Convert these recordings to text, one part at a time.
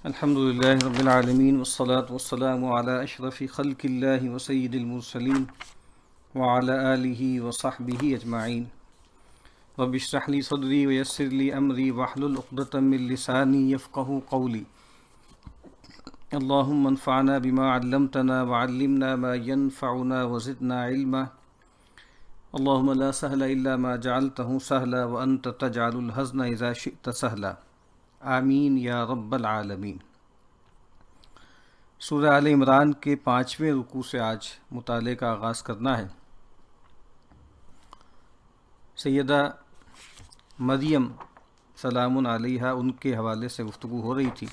الحمد للہ رب العالمین والصلاة والسلام علی اشرف خلق اللہ وسید المرسلین وعلی آلہ وصحبہ اجمعین رب اشرح لی صدری ویسر لی امری واحلل عقدۃ من لسانی یفقہوا قولی اللہم انفعنا بما علمتنا وعلمنا ما ينفعنا وزدنا علما اللہم لا سہل الا ما جعلتہ سہلا وانت تجعل الحزن اذا شئت سہلا آمین یا رب العالمین۔ سورہ آل عمران کے 5ویں رکوع سے آج مطالعے کا آغاز کرنا ہے۔ سیدہ مریم سلام علیہا ان کے حوالے سے گفتگو ہو رہی تھی۔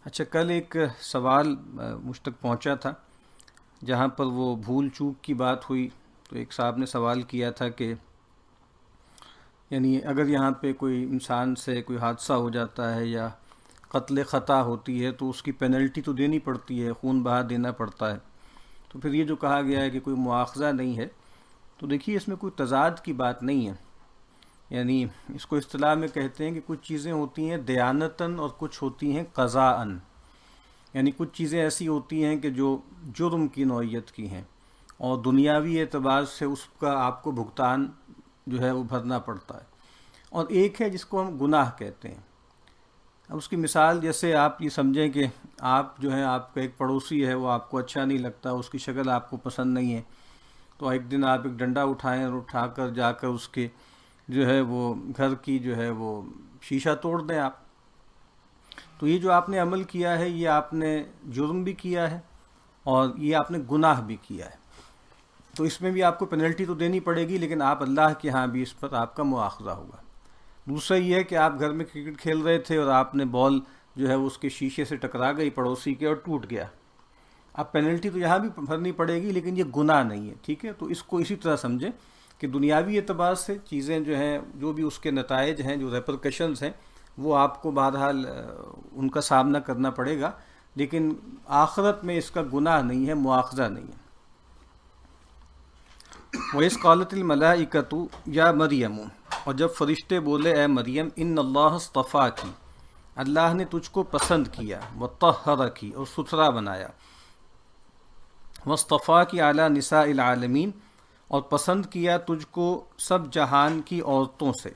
اچھا، کل ایک سوال مجھ تک پہنچا تھا جہاں پر وہ بھول چوک کی بات ہوئی، تو ایک صاحب نے سوال کیا تھا کہ یعنی اگر یہاں پہ کوئی انسان سے کوئی حادثہ ہو جاتا ہے یا قتل خطا ہوتی ہے تو اس کی پینلٹی تو دینی پڑتی ہے، خون بہا دینا پڑتا ہے، تو پھر یہ جو کہا گیا ہے کہ کوئی مواخذہ نہیں ہے، تو دیکھیے اس میں کوئی تضاد کی بات نہیں ہے۔ یعنی اس کو اصطلاح میں کہتے ہیں کہ کچھ چیزیں ہوتی ہیں دیانتاً اور کچھ ہوتی ہیں قضاءً، یعنی کچھ چیزیں ایسی ہوتی ہیں کہ جو جرم کی نوعیت کی ہیں اور دنیاوی اعتبار سے اس کا آپ کو بھگتان جو ہے وہ بھرنا پڑتا ہے، اور ایک ہے جس کو ہم گناہ کہتے ہیں۔ اب اس کی مثال جیسے آپ یہ سمجھیں کہ آپ جو ہیں آپ کا ایک پڑوسی ہے، وہ آپ کو اچھا نہیں لگتا، اس کی شکل آپ کو پسند نہیں ہے، تو ایک دن آپ ایک ڈنڈا اٹھائیں اور اٹھا کر جا کر اس کے جو ہے وہ گھر کی جو ہے وہ شیشہ توڑ دیں آپ، تو یہ جو آپ نے عمل کیا ہے یہ آپ نے جرم بھی کیا ہے اور یہ آپ نے گناہ بھی کیا ہے، تو اس میں بھی آپ کو پینلٹی تو دینی پڑے گی، لیکن آپ اللہ کے ہاں بھی اس پر آپ کا مواخذہ ہوگا۔ دوسرا یہ ہے کہ آپ گھر میں کرکٹ کھیل رہے تھے اور آپ نے بال جو ہے اس کے شیشے سے ٹکرا گئی پڑوسی کے اور ٹوٹ گیا، اب پینلٹی تو یہاں بھی بھرنی پڑے گی لیکن یہ گناہ نہیں ہے، ٹھیک ہے؟ تو اس کو اسی طرح سمجھیں کہ دنیاوی اعتبار سے چیزیں جو ہیں جو بھی اس کے نتائج ہیں، جو ریپرکشنز ہیں، وہ آپ کو بہرحال ان کا سامنا کرنا پڑے گا، لیکن آخرت میں اس کا گناہ نہیں ہے، مواخذہ نہیں ہے۔ وَإِذْ قَالَتِ الْمَلَائِكَةُ يَا مَرْيَمُ، اور جب فرشتے بولے اے مریم، ان اللہ اصطفاکی، اللہ نے تجھ کو پسند کیا، وطہرکی، اور ستھرا بنایا، واصطفاکی علی نساء العالمین، اور پسند کیا تجھ کو سب جہان کی عورتوں سے۔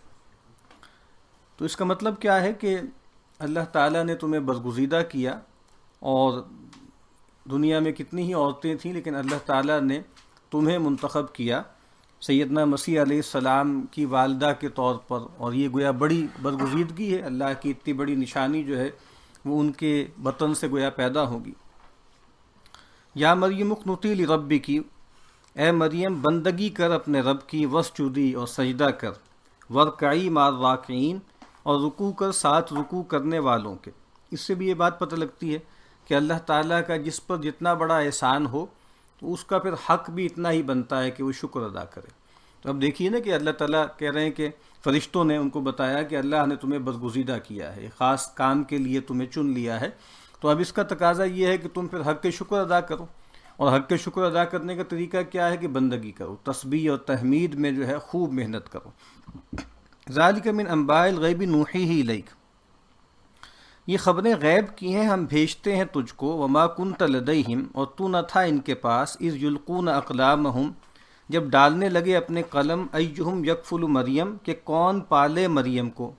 تو اس کا مطلب کیا ہے کہ اللہ تعالیٰ نے تمہیں برگزیدہ کیا، اور دنیا میں کتنی ہی عورتیں تھیں لیکن اللہ تعالیٰ نے تمہیں منتخب کیا سیدنا مسیح علیہ السلام کی والدہ کے طور پر، اور یہ گویا بڑی برگزیدگی ہے، اللہ کی اتنی بڑی نشانی جو ہے وہ ان کے بطن سے گویا پیدا ہوگی۔ یا مریم اقنتی لربکی، اے مریم بندگی کر اپنے رب کی، وسجدی، اور سجدہ کر، ورکعی مع الراکعین، اور رکوع کر ساتھ رکوع کرنے والوں کے۔ اس سے بھی یہ بات پتہ لگتی ہے کہ اللہ تعالیٰ کا جس پر جتنا بڑا احسان ہو تو اس کا پھر حق بھی اتنا ہی بنتا ہے کہ وہ شکر ادا کرے۔ تو اب دیکھیے نا کہ اللہ تعالیٰ کہہ رہے ہیں کہ فرشتوں نے ان کو بتایا کہ اللہ نے تمہیں برگزیدہ کیا ہے، خاص کام کے لیے تمہیں چن لیا ہے، تو اب اس کا تقاضا یہ ہے کہ تم پھر حق کے شکر ادا کرو، اور حق کے شکر ادا کرنے کا طریقہ کیا ہے کہ بندگی کرو، تسبیح اور تحمید میں جو ہے خوب محنت کرو۔ ذالک من انباء الغیب نوحیہ الیک، یہ خبریں غیب کی ہیں ہم بھیجتے ہیں تجھ کو، وما کنت لدیہم، اور تو نہ تھا ان کے پاس، اذ یلقون اقلامہم، جب ڈالنے لگے اپنے قلم، ایہم یکفل مریم، کہ کون پالے مریم کو،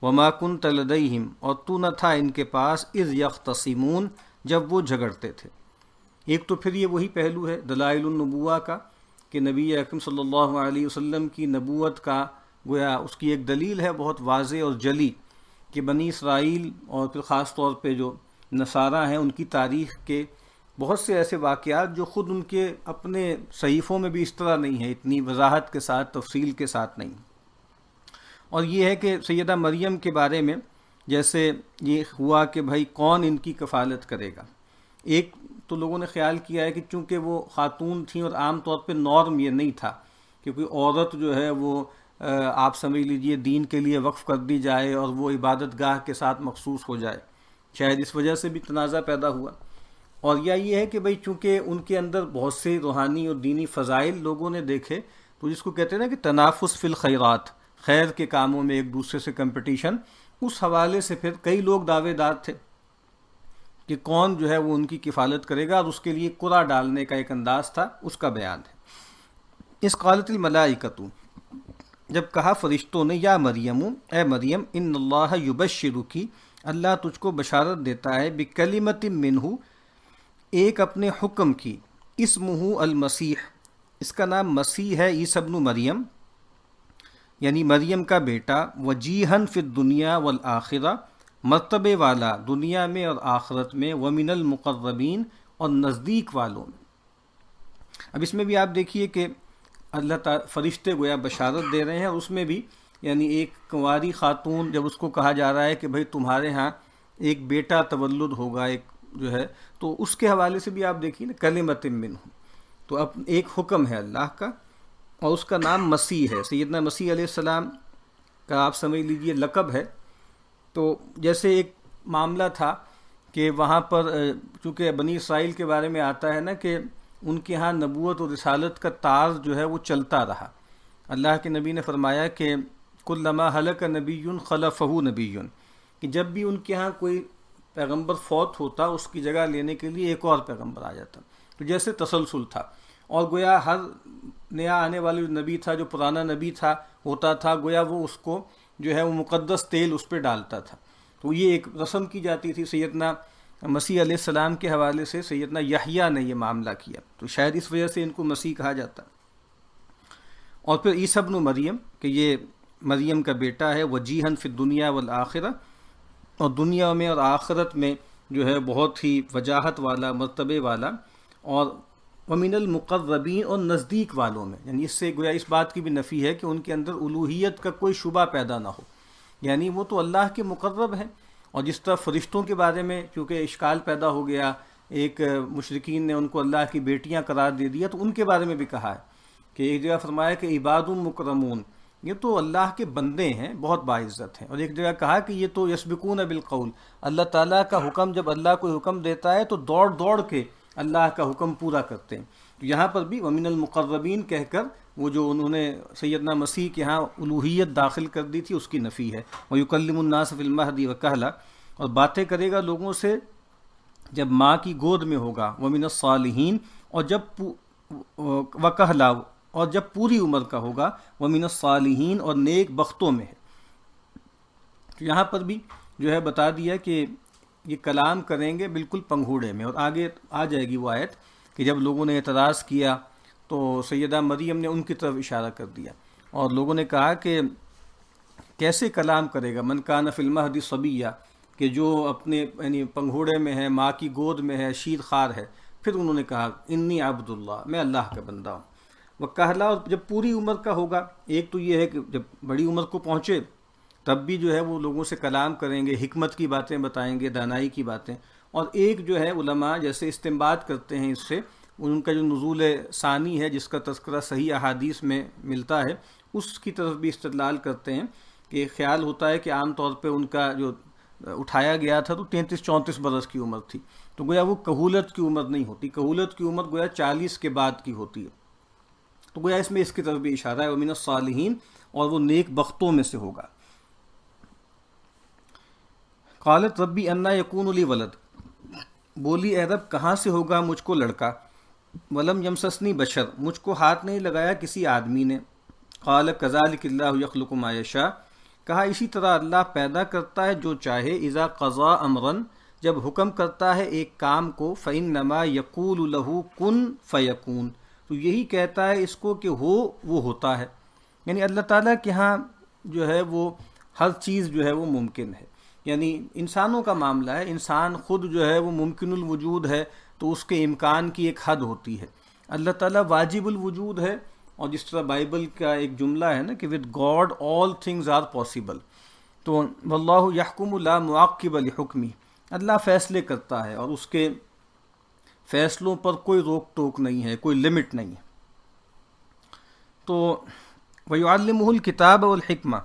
وما کنت لدیہم، اور تو نہ تھا ان کے پاس، اذ یختصمون، جب وہ جھگڑتے تھے۔ ایک تو پھر یہ وہی پہلو ہے دلائل النبوہ کا کہ نبی اکرم صلی اللہ علیہ وسلم کی نبوت کا گویا اس کی ایک دلیل ہے بہت واضح اور جلی کہ بنی اسرائیل اور پھر خاص طور پہ جو نصارہ ہیں ان کی تاریخ کے بہت سے ایسے واقعات جو خود ان کے اپنے صحیفوں میں بھی اس طرح نہیں ہیں، اتنی وضاحت کے ساتھ، تفصیل کے ساتھ نہیں۔ اور یہ ہے کہ سیدہ مریم کے بارے میں جیسے یہ ہوا کہ بھائی کون ان کی کفالت کرے گا، ایک تو لوگوں نے خیال کیا ہے کہ چونکہ وہ خاتون تھیں اور عام طور پہ نارم یہ نہیں تھا کہ کوئی عورت جو ہے وہ آپ سمجھ لیجئے دین کے لیے وقف کر دی جائے اور وہ عبادت گاہ کے ساتھ مخصوص ہو جائے، شاید اس وجہ سے بھی تنازع پیدا ہوا، اور یا یہ ہے کہ بھئی چونکہ ان کے اندر بہت سے روحانی اور دینی فضائل لوگوں نے دیکھے، تو جس کو کہتے ہیں نا کہ تنافس فی الخیرات، خیر کے کاموں میں ایک دوسرے سے کمپٹیشن، اس حوالے سے پھر کئی لوگ دعوے دار تھے کہ کون جو ہے وہ ان کی کفالت کرے گا، اور اس کے لیے قرعہ ڈالنے کا ایک انداز تھا، اس کا بیان ہے۔ اس قالت الملائکۃ، جب کہا فرشتوں نے، یا مریم، اے مریم، ان اللہ یبشرکی، اللہ تجھ کو بشارت دیتا ہے، بکلمۃ منہ، ایک اپنے حکم کی، اسمہ المسیح، اس کا نام مسیح ہے، عیسی ابن مریم، یعنی مریم کا بیٹا، وجیہن فی الدنیا والآخرہ، مرتبے والا دنیا میں اور آخرت میں، ومن المقربین، اور نزدیک والوں میں۔ اب اس میں بھی آپ دیکھیے کہ اللہ تعالی فرشتے گویا بشارت دے رہے ہیں، اور اس میں بھی یعنی ایک کنواری خاتون جب اس کو کہا جا رہا ہے کہ بھئی تمہارے ہاں ایک بیٹا تولد ہوگا، ایک جو ہے، تو اس کے حوالے سے بھی آپ دیکھیے نا، کلمۃ منہ، تو اب ایک حکم ہے اللہ کا، اور اس کا نام مسیح ہے، سیدنا مسیح علیہ السلام کا آپ سمجھ لیجئے لقب ہے۔ تو جیسے ایک معاملہ تھا کہ وہاں پر چونکہ بنی اسرائیل کے بارے میں آتا ہے نا کہ ان کے ہاں نبوت اور رسالت کا تار جو ہے وہ چلتا رہا۔ اللہ کے نبی نے فرمایا کہ کلما ہلک نبی خلفہ نبی، کہ جب بھی ان کے ہاں کوئی پیغمبر فوت ہوتا، اس کی جگہ لینے کے لیے ایک اور پیغمبر آ جاتا، تو جیسے تسلسل تھا، اور گویا ہر نیا آنے والا جو نبی تھا، جو پرانا نبی تھا ہوتا تھا، گویا وہ اس کو جو ہے وہ مقدس تیل اس پہ ڈالتا تھا۔ تو یہ ایک رسم کی جاتی تھی۔ سیدنا مسیح علیہ السلام کے حوالے سے سیدنا یحییٰ نے یہ معاملہ کیا، تو شاید اس وجہ سے ان کو مسیح کہا جاتا۔ اور پھر عیسی ابن مریم، کہ یہ مریم کا بیٹا ہے، وجیہن فی الدنیا والآخرہ، اور دنیا میں اور آخرت میں جو ہے بہت ہی وجاہت والا، مرتبے والا، اور ومن المقربین، اور نزدیک والوں میں، یعنی اس سے گویا اس بات کی بھی نفی ہے کہ ان کے اندر الوہیت کا کوئی شبہ پیدا نہ ہو، یعنی وہ تو اللہ کے مقرب ہیں۔ اور جس طرح فرشتوں کے بارے میں چونکہ اشکال پیدا ہو گیا، ایک مشرکین نے ان کو اللہ کی بیٹیاں قرار دے دیا، تو ان کے بارے میں بھی کہا ہے کہ ایک جگہ فرمایا کہ عباد مکرمون، یہ تو اللہ کے بندے ہیں، بہت باعزت ہیں، اور ایک جگہ کہا کہ یہ تو یسبقون بالقول، اللہ تعالیٰ کا حکم، جب اللہ کوئی حکم دیتا ہے تو دوڑ دوڑ کے اللہ کا حکم پورا کرتے ہیں۔ تو یہاں پر بھی ومن المقربین کہہ کر وہ جو انہوں نے سیدنا مسیح کے ہاں الوہیت داخل کر دی تھی، اس کی نفی ہے۔ وَيُكَلِّمُ النَّاسَ فِي الْمَهْدِ وَكَهْلًا، اور باتیں کرے گا لوگوں سے جب ماں کی گود میں ہوگا، وَمِنَ الصَّالِحِينَ، اور جب وَكَهْلًا، اور جب پوری عمر کا ہوگا، وَمِنَ الصَّالِحِينَ، اور نیک بختوں میں ہے۔ تو یہاں پر بھی جو ہے بتا دیا کہ یہ کلام کریں گے بالکل پنگھوڑے میں، اور آگے آ جائے گی وہ آیت کہ جب لوگوں نے اعتراض کیا تو سیدہ مریم نے ان کی طرف اشارہ کر دیا، اور لوگوں نے کہا کہ کیسے کلام کرے گا، من کان فی المہد صبیہ، کہ جو اپنے یعنی پنگھوڑے میں ہے، ماں کی گود میں ہے، شیر خوار ہے۔ پھر انہوں نے کہا انی عبد اللہ، میں اللہ کا بندہ ہوں۔ وہ کہلا، اور جب پوری عمر کا ہوگا، ایک تو یہ ہے کہ جب بڑی عمر کو پہنچے تب بھی جو ہے وہ لوگوں سے کلام کریں گے، حکمت کی باتیں بتائیں گے، دانائی کی باتیں، اور ایک جو ہے علماء جیسے استنباط کرتے ہیں اس سے، ان کا جو نزول ثانی ہے جس کا تذکرہ صحیح احادیث میں ملتا ہے، اس کی طرف بھی استدلال کرتے ہیں کہ خیال ہوتا ہے کہ عام طور پہ ان کا جو اٹھایا گیا تھا تو 33-34 برس کی عمر تھی، تو گویا وہ کہولت کی عمر نہیں ہوتی، کہولت کی عمر گویا 40 کے بعد کی ہوتی ہے۔ تو گویا اس میں اس کی طرف بھی اشارہ ہے، وَمِنَ الصَّالِحِينَ، اور وہ نیک بختوں میں سے ہوگا۔ قالت ربی انا یکون لی ولد، بولی اے رب کہاں سے ہوگا مجھ کو لڑکا، ولم یمسسنی بشر، مجھ کو ہاتھ نہیں لگایا کسی آدمی نے۔ قال کذالک اللہ یخلق ما یشاء، کہا اسی طرح اللہ پیدا کرتا ہے جو چاہے، اذا قضا امرا، جب حکم کرتا ہے ایک کام کو، فانما یقول له کن فیکون، تو یہی کہتا ہے اس کو کہ ہو، وہ ہوتا ہے۔ یعنی اللہ تعالیٰ کے ہاں جو ہے وہ ہر چیز جو ہے وہ ممکن ہے، یعنی انسانوں کا معاملہ ہے، انسان خود جو ہے وہ ممکن الوجود ہے، تو اس کے امکان کی ایک حد ہوتی ہے۔ اللہ تعالیٰ واجب الوجود ہے، اور جس طرح بائبل کا ایک جملہ ہے نا کہ with God all things are possible، تو واللہ یحکم لا معقب لحکمہ، اللہ فیصلے کرتا ہے اور اس کے فیصلوں پر کوئی روک ٹوک نہیں ہے، کوئی لمٹ نہیں ہے۔ تو وَيُعَلِّمُهُ الْكِتَابَ وَالْحِکْمَةَ،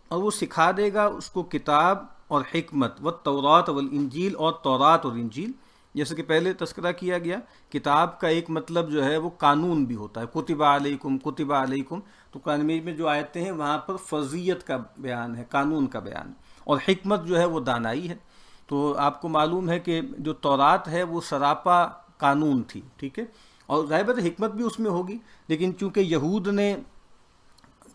اور وہ سکھا دے گا اس کو کتاب اور حکمت، والتوراۃ والانجیل، اور تورات اور انجیل، جیسے کہ پہلے تذکرہ کیا گیا۔ کتاب کا ایک مطلب جو ہے وہ قانون بھی ہوتا ہے، کتب علیکم کتب علیکم، تو قرآن میں جو آیتیں ہیں وہاں پر فرضیت کا بیان ہے، قانون کا بیان ہے۔ اور حکمت جو ہے وہ دانائی ہے۔ تو آپ کو معلوم ہے کہ جو تورات ہے وہ سراپا قانون تھی، ٹھیک ہے، اور ظاہر ہے حکمت بھی اس میں ہوگی، لیکن چونکہ یہود نے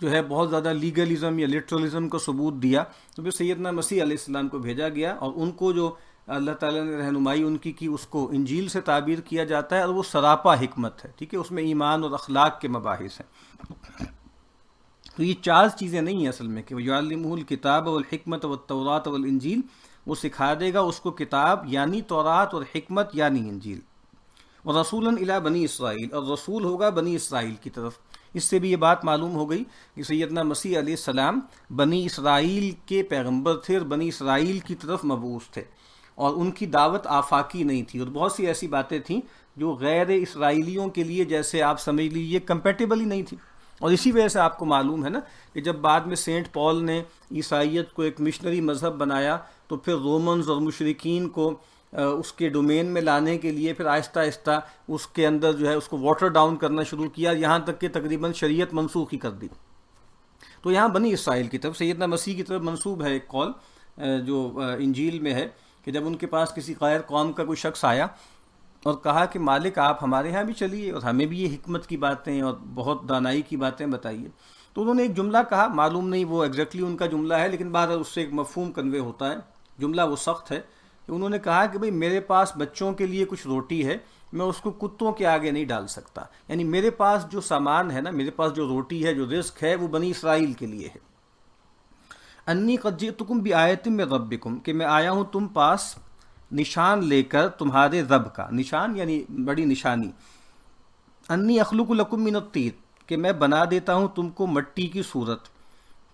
جو ہے بہت زیادہ لیگلزم یا لٹرلزم کو ثبوت دیا، تو پھر سیدنا مسیح علیہ السلام کو بھیجا گیا، اور ان کو جو اللہ تعالیٰ نے رہنمائی ان کی اس کو انجیل سے تعبیر کیا جاتا ہے، اور وہ سراپا حکمت ہے، ٹھیک ہے، اس میں ایمان اور اخلاق کے مباحث ہیں۔ تو یہ چار چیزیں نہیں ہیں اصل میں کہ وَيُعَلِّمُهُ الْكِتَابَ وَالْحِكْمَةَ وَالتَّوْرَاةَ وَالْإِنْجِيلَ، وہ سکھا دے گا اس کو کتاب یعنی تورات اور حکمت یعنی انجیل، اور رسولاً الی بنی اسرائیل، اور رسول ہوگا بنی اسرائیل کی طرف۔ اس سے بھی یہ بات معلوم ہو گئی کہ سیدنا مسیح علیہ السلام بنی اسرائیل کے پیغمبر تھے اور بنی اسرائیل کی طرف مبعوث تھے، اور ان کی دعوت آفاقی نہیں تھی، اور بہت سی ایسی باتیں تھیں جو غیر اسرائیلیوں کے لیے جیسے آپ سمجھ لیجیے کمپیٹیبل ہی نہیں تھی۔ اور اسی وجہ سے آپ کو معلوم ہے نا کہ جب بعد میں سینٹ پال نے عیسائیت کو ایک مشنری مذہب بنایا، تو پھر رومنز اور مشرکین کو اس کے ڈومین میں لانے کے لیے پھر آہستہ آہستہ اس کے اندر جو ہے اس کو واٹر ڈاؤن کرنا شروع کیا، یہاں تک کہ تقریباً شریعت منسوخ ہی کر دی۔ تو یہاں بنی اسرائیل کی طرف سیدنا مسیح کی طرف منسوب ہے ایک قول جو انجیل میں ہے کہ جب ان کے پاس کسی غیر قوم کا کوئی شخص آیا اور کہا کہ مالک آپ ہمارے ہاں بھی چلیے اور ہمیں بھی یہ حکمت کی باتیں اور بہت دانائی کی باتیں بتائیے، تو انہوں نے ایک جملہ کہا، معلوم نہیں وہ ایگزیکٹلی ان کا جملہ ہے، لیکن بہرحال اس سے ایک مفہوم کنوے ہوتا ہے۔ جملہ وہ سخت ہے کہ انہوں نے کہا کہ بھئی میرے پاس بچوں کے لیے کچھ روٹی ہے، میں اس کو کتوں کے آگے نہیں ڈال سکتا، یعنی میرے پاس جو سامان ہے نا، میرے پاس جو روٹی ہے، جو رزق ہے، وہ بنی اسرائیل کے لیے ہے۔ انی قد جئتکم بآیۃ من ربکم، کہ میں آیا ہوں تم پاس نشان لے کر تمہارے رب کا، نشان یعنی بڑی نشانی۔ انی اخلق لکم من الطیر، کہ میں بنا دیتا ہوں تم کو مٹی کی صورت،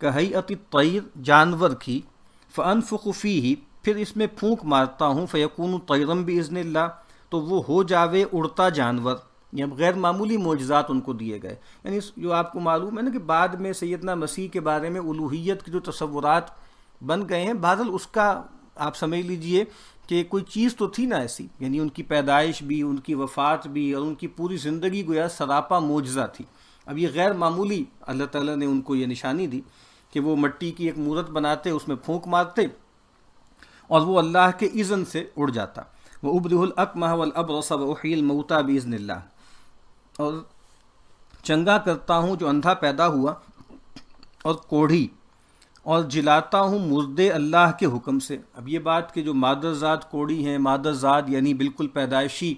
کہیئت الطیر، جانور کی، فانفخ فیہ، پھر اس میں پھونک مارتا ہوں، فیکون طیرا باذن اللہ، تو وہ ہو جاوے اڑتا جانور۔ یہ غیر معمولی معجزات ان کو دیے گئے، یعنی جو آپ کو معلوم ہے نا کہ بعد میں سیدنا مسیح کے بارے میں الوہیت کے جو تصورات بن گئے ہیں، بہرحال اس کا آپ سمجھ لیجئے کہ کوئی چیز تو تھی نا ایسی، یعنی ان کی پیدائش بھی، ان کی وفات بھی، اور ان کی پوری زندگی گویا سراپا معجزہ تھی۔ اب یہ غیر معمولی اللہ تعالیٰ نے ان کو یہ نشانی دی کہ وہ مٹی کی ایک مورت بناتے، اس میں پھونک مارتے، اور وہ اللہ کے اذن سے اڑ جاتا۔ وَأُبْرِئُ الْأَكْمَحَ وَالْأَبْرَصَ وَأُحْيِي الْمَوْتَى بِإِذْنِ اللَّهِ، اور چنگا کرتا ہوں جو اندھا پیدا ہوا اور کوڑھی، اور جلاتا ہوں مردے اللہ کے حکم سے۔ اب یہ بات کہ جو مادرزاد کوڑی ہیں، مادرزاد یعنی بالکل پیدائشی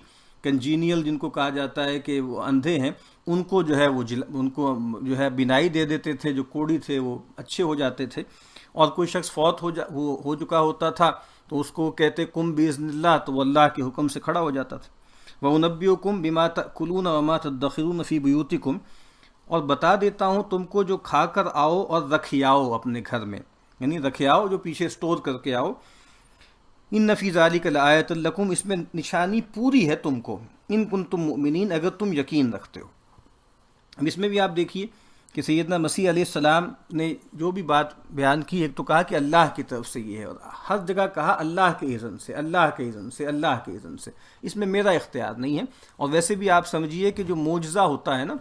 کنجینیل جن کو کہا جاتا ہے کہ وہ اندھے ہیں، ان کو جو ہے ان کو جو ہے بینائی دے دیتے تھے، جو کوڑی تھے وہ اچھے ہو جاتے تھے، اور کوئی شخص فوت ہو چکا ہوتا تھا تو اس کو کہتے کم باذن اللہ، تو وہ اللہ کے حکم سے کھڑا ہو جاتا تھا۔ وَأُنَبِّئُكُم بِمَا تَأْكُلُونَ وَمَا تَدَّخِرُونَ فِي بُيُوتِكُمْ، اور بتا دیتا ہوں تم کو جو کھا کر آؤ اور رکھیاؤ اپنے گھر میں، یعنی رکھیاؤ جو پیچھے سٹور کر کے آؤ۔ ان فی ذالک لآیۃ لکم، اس میں نشانی پوری ہے تم کو، ان کنتم مؤمنین، اگر تم یقین رکھتے ہو۔ اب اس میں بھی آپ دیکھیے کہ سیدنا مسیح علیہ السلام نے جو بھی بات بیان کی، ایک تو کہا کہ اللہ کی طرف سے یہ ہے، اور ہر جگہ کہا اللہ کے اذن سے، اللہ کے اذن سے، اللہ کے اذن سے، اس میں میرا اختیار نہیں ہے۔ اور ویسے بھی آپ سمجھیے کہ جو معجزہ ہوتا ہے نا،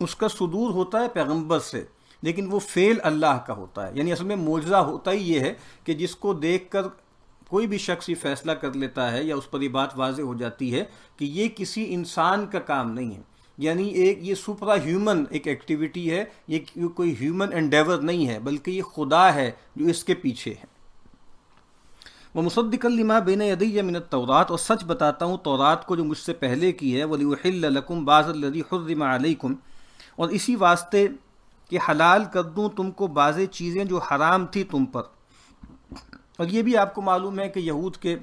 اس کا صدور ہوتا ہے پیغمبر سے، لیکن وہ فعل اللہ کا ہوتا ہے، یعنی اصل میں معجزہ ہوتا ہی یہ ہے کہ جس کو دیکھ کر کوئی بھی شخص یہ فیصلہ کر لیتا ہے، یا اس پر یہ بات واضح ہو جاتی ہے کہ یہ کسی انسان کا کام نہیں ہے، یعنی یہ سپرا ہیومن ایک ایکٹیویٹی ہے، یہ کوئی ہیومن انڈیور نہیں ہے، بلکہ یہ خدا ہے جو اس کے پیچھے ہے۔ وَمُصَدِّقًا لِمَا بَيْنَ يَدَيَّ مِنَ التَّوْرَاةِ، اور سچ بتاتا ہوں تورات کو جو مجھ سے پہلے کی ہے، وَلِأُحِلَّ لَكُمْ بَعْضَ الَّذِي حُرِّمَ عَلَيْكُمْ، اور اسی واسطے کہ حلال کر دوں تم کو بعض چیزیں جو حرام تھی تم پر۔ اور یہ بھی آپ کو معلوم ہے کہ یہود کے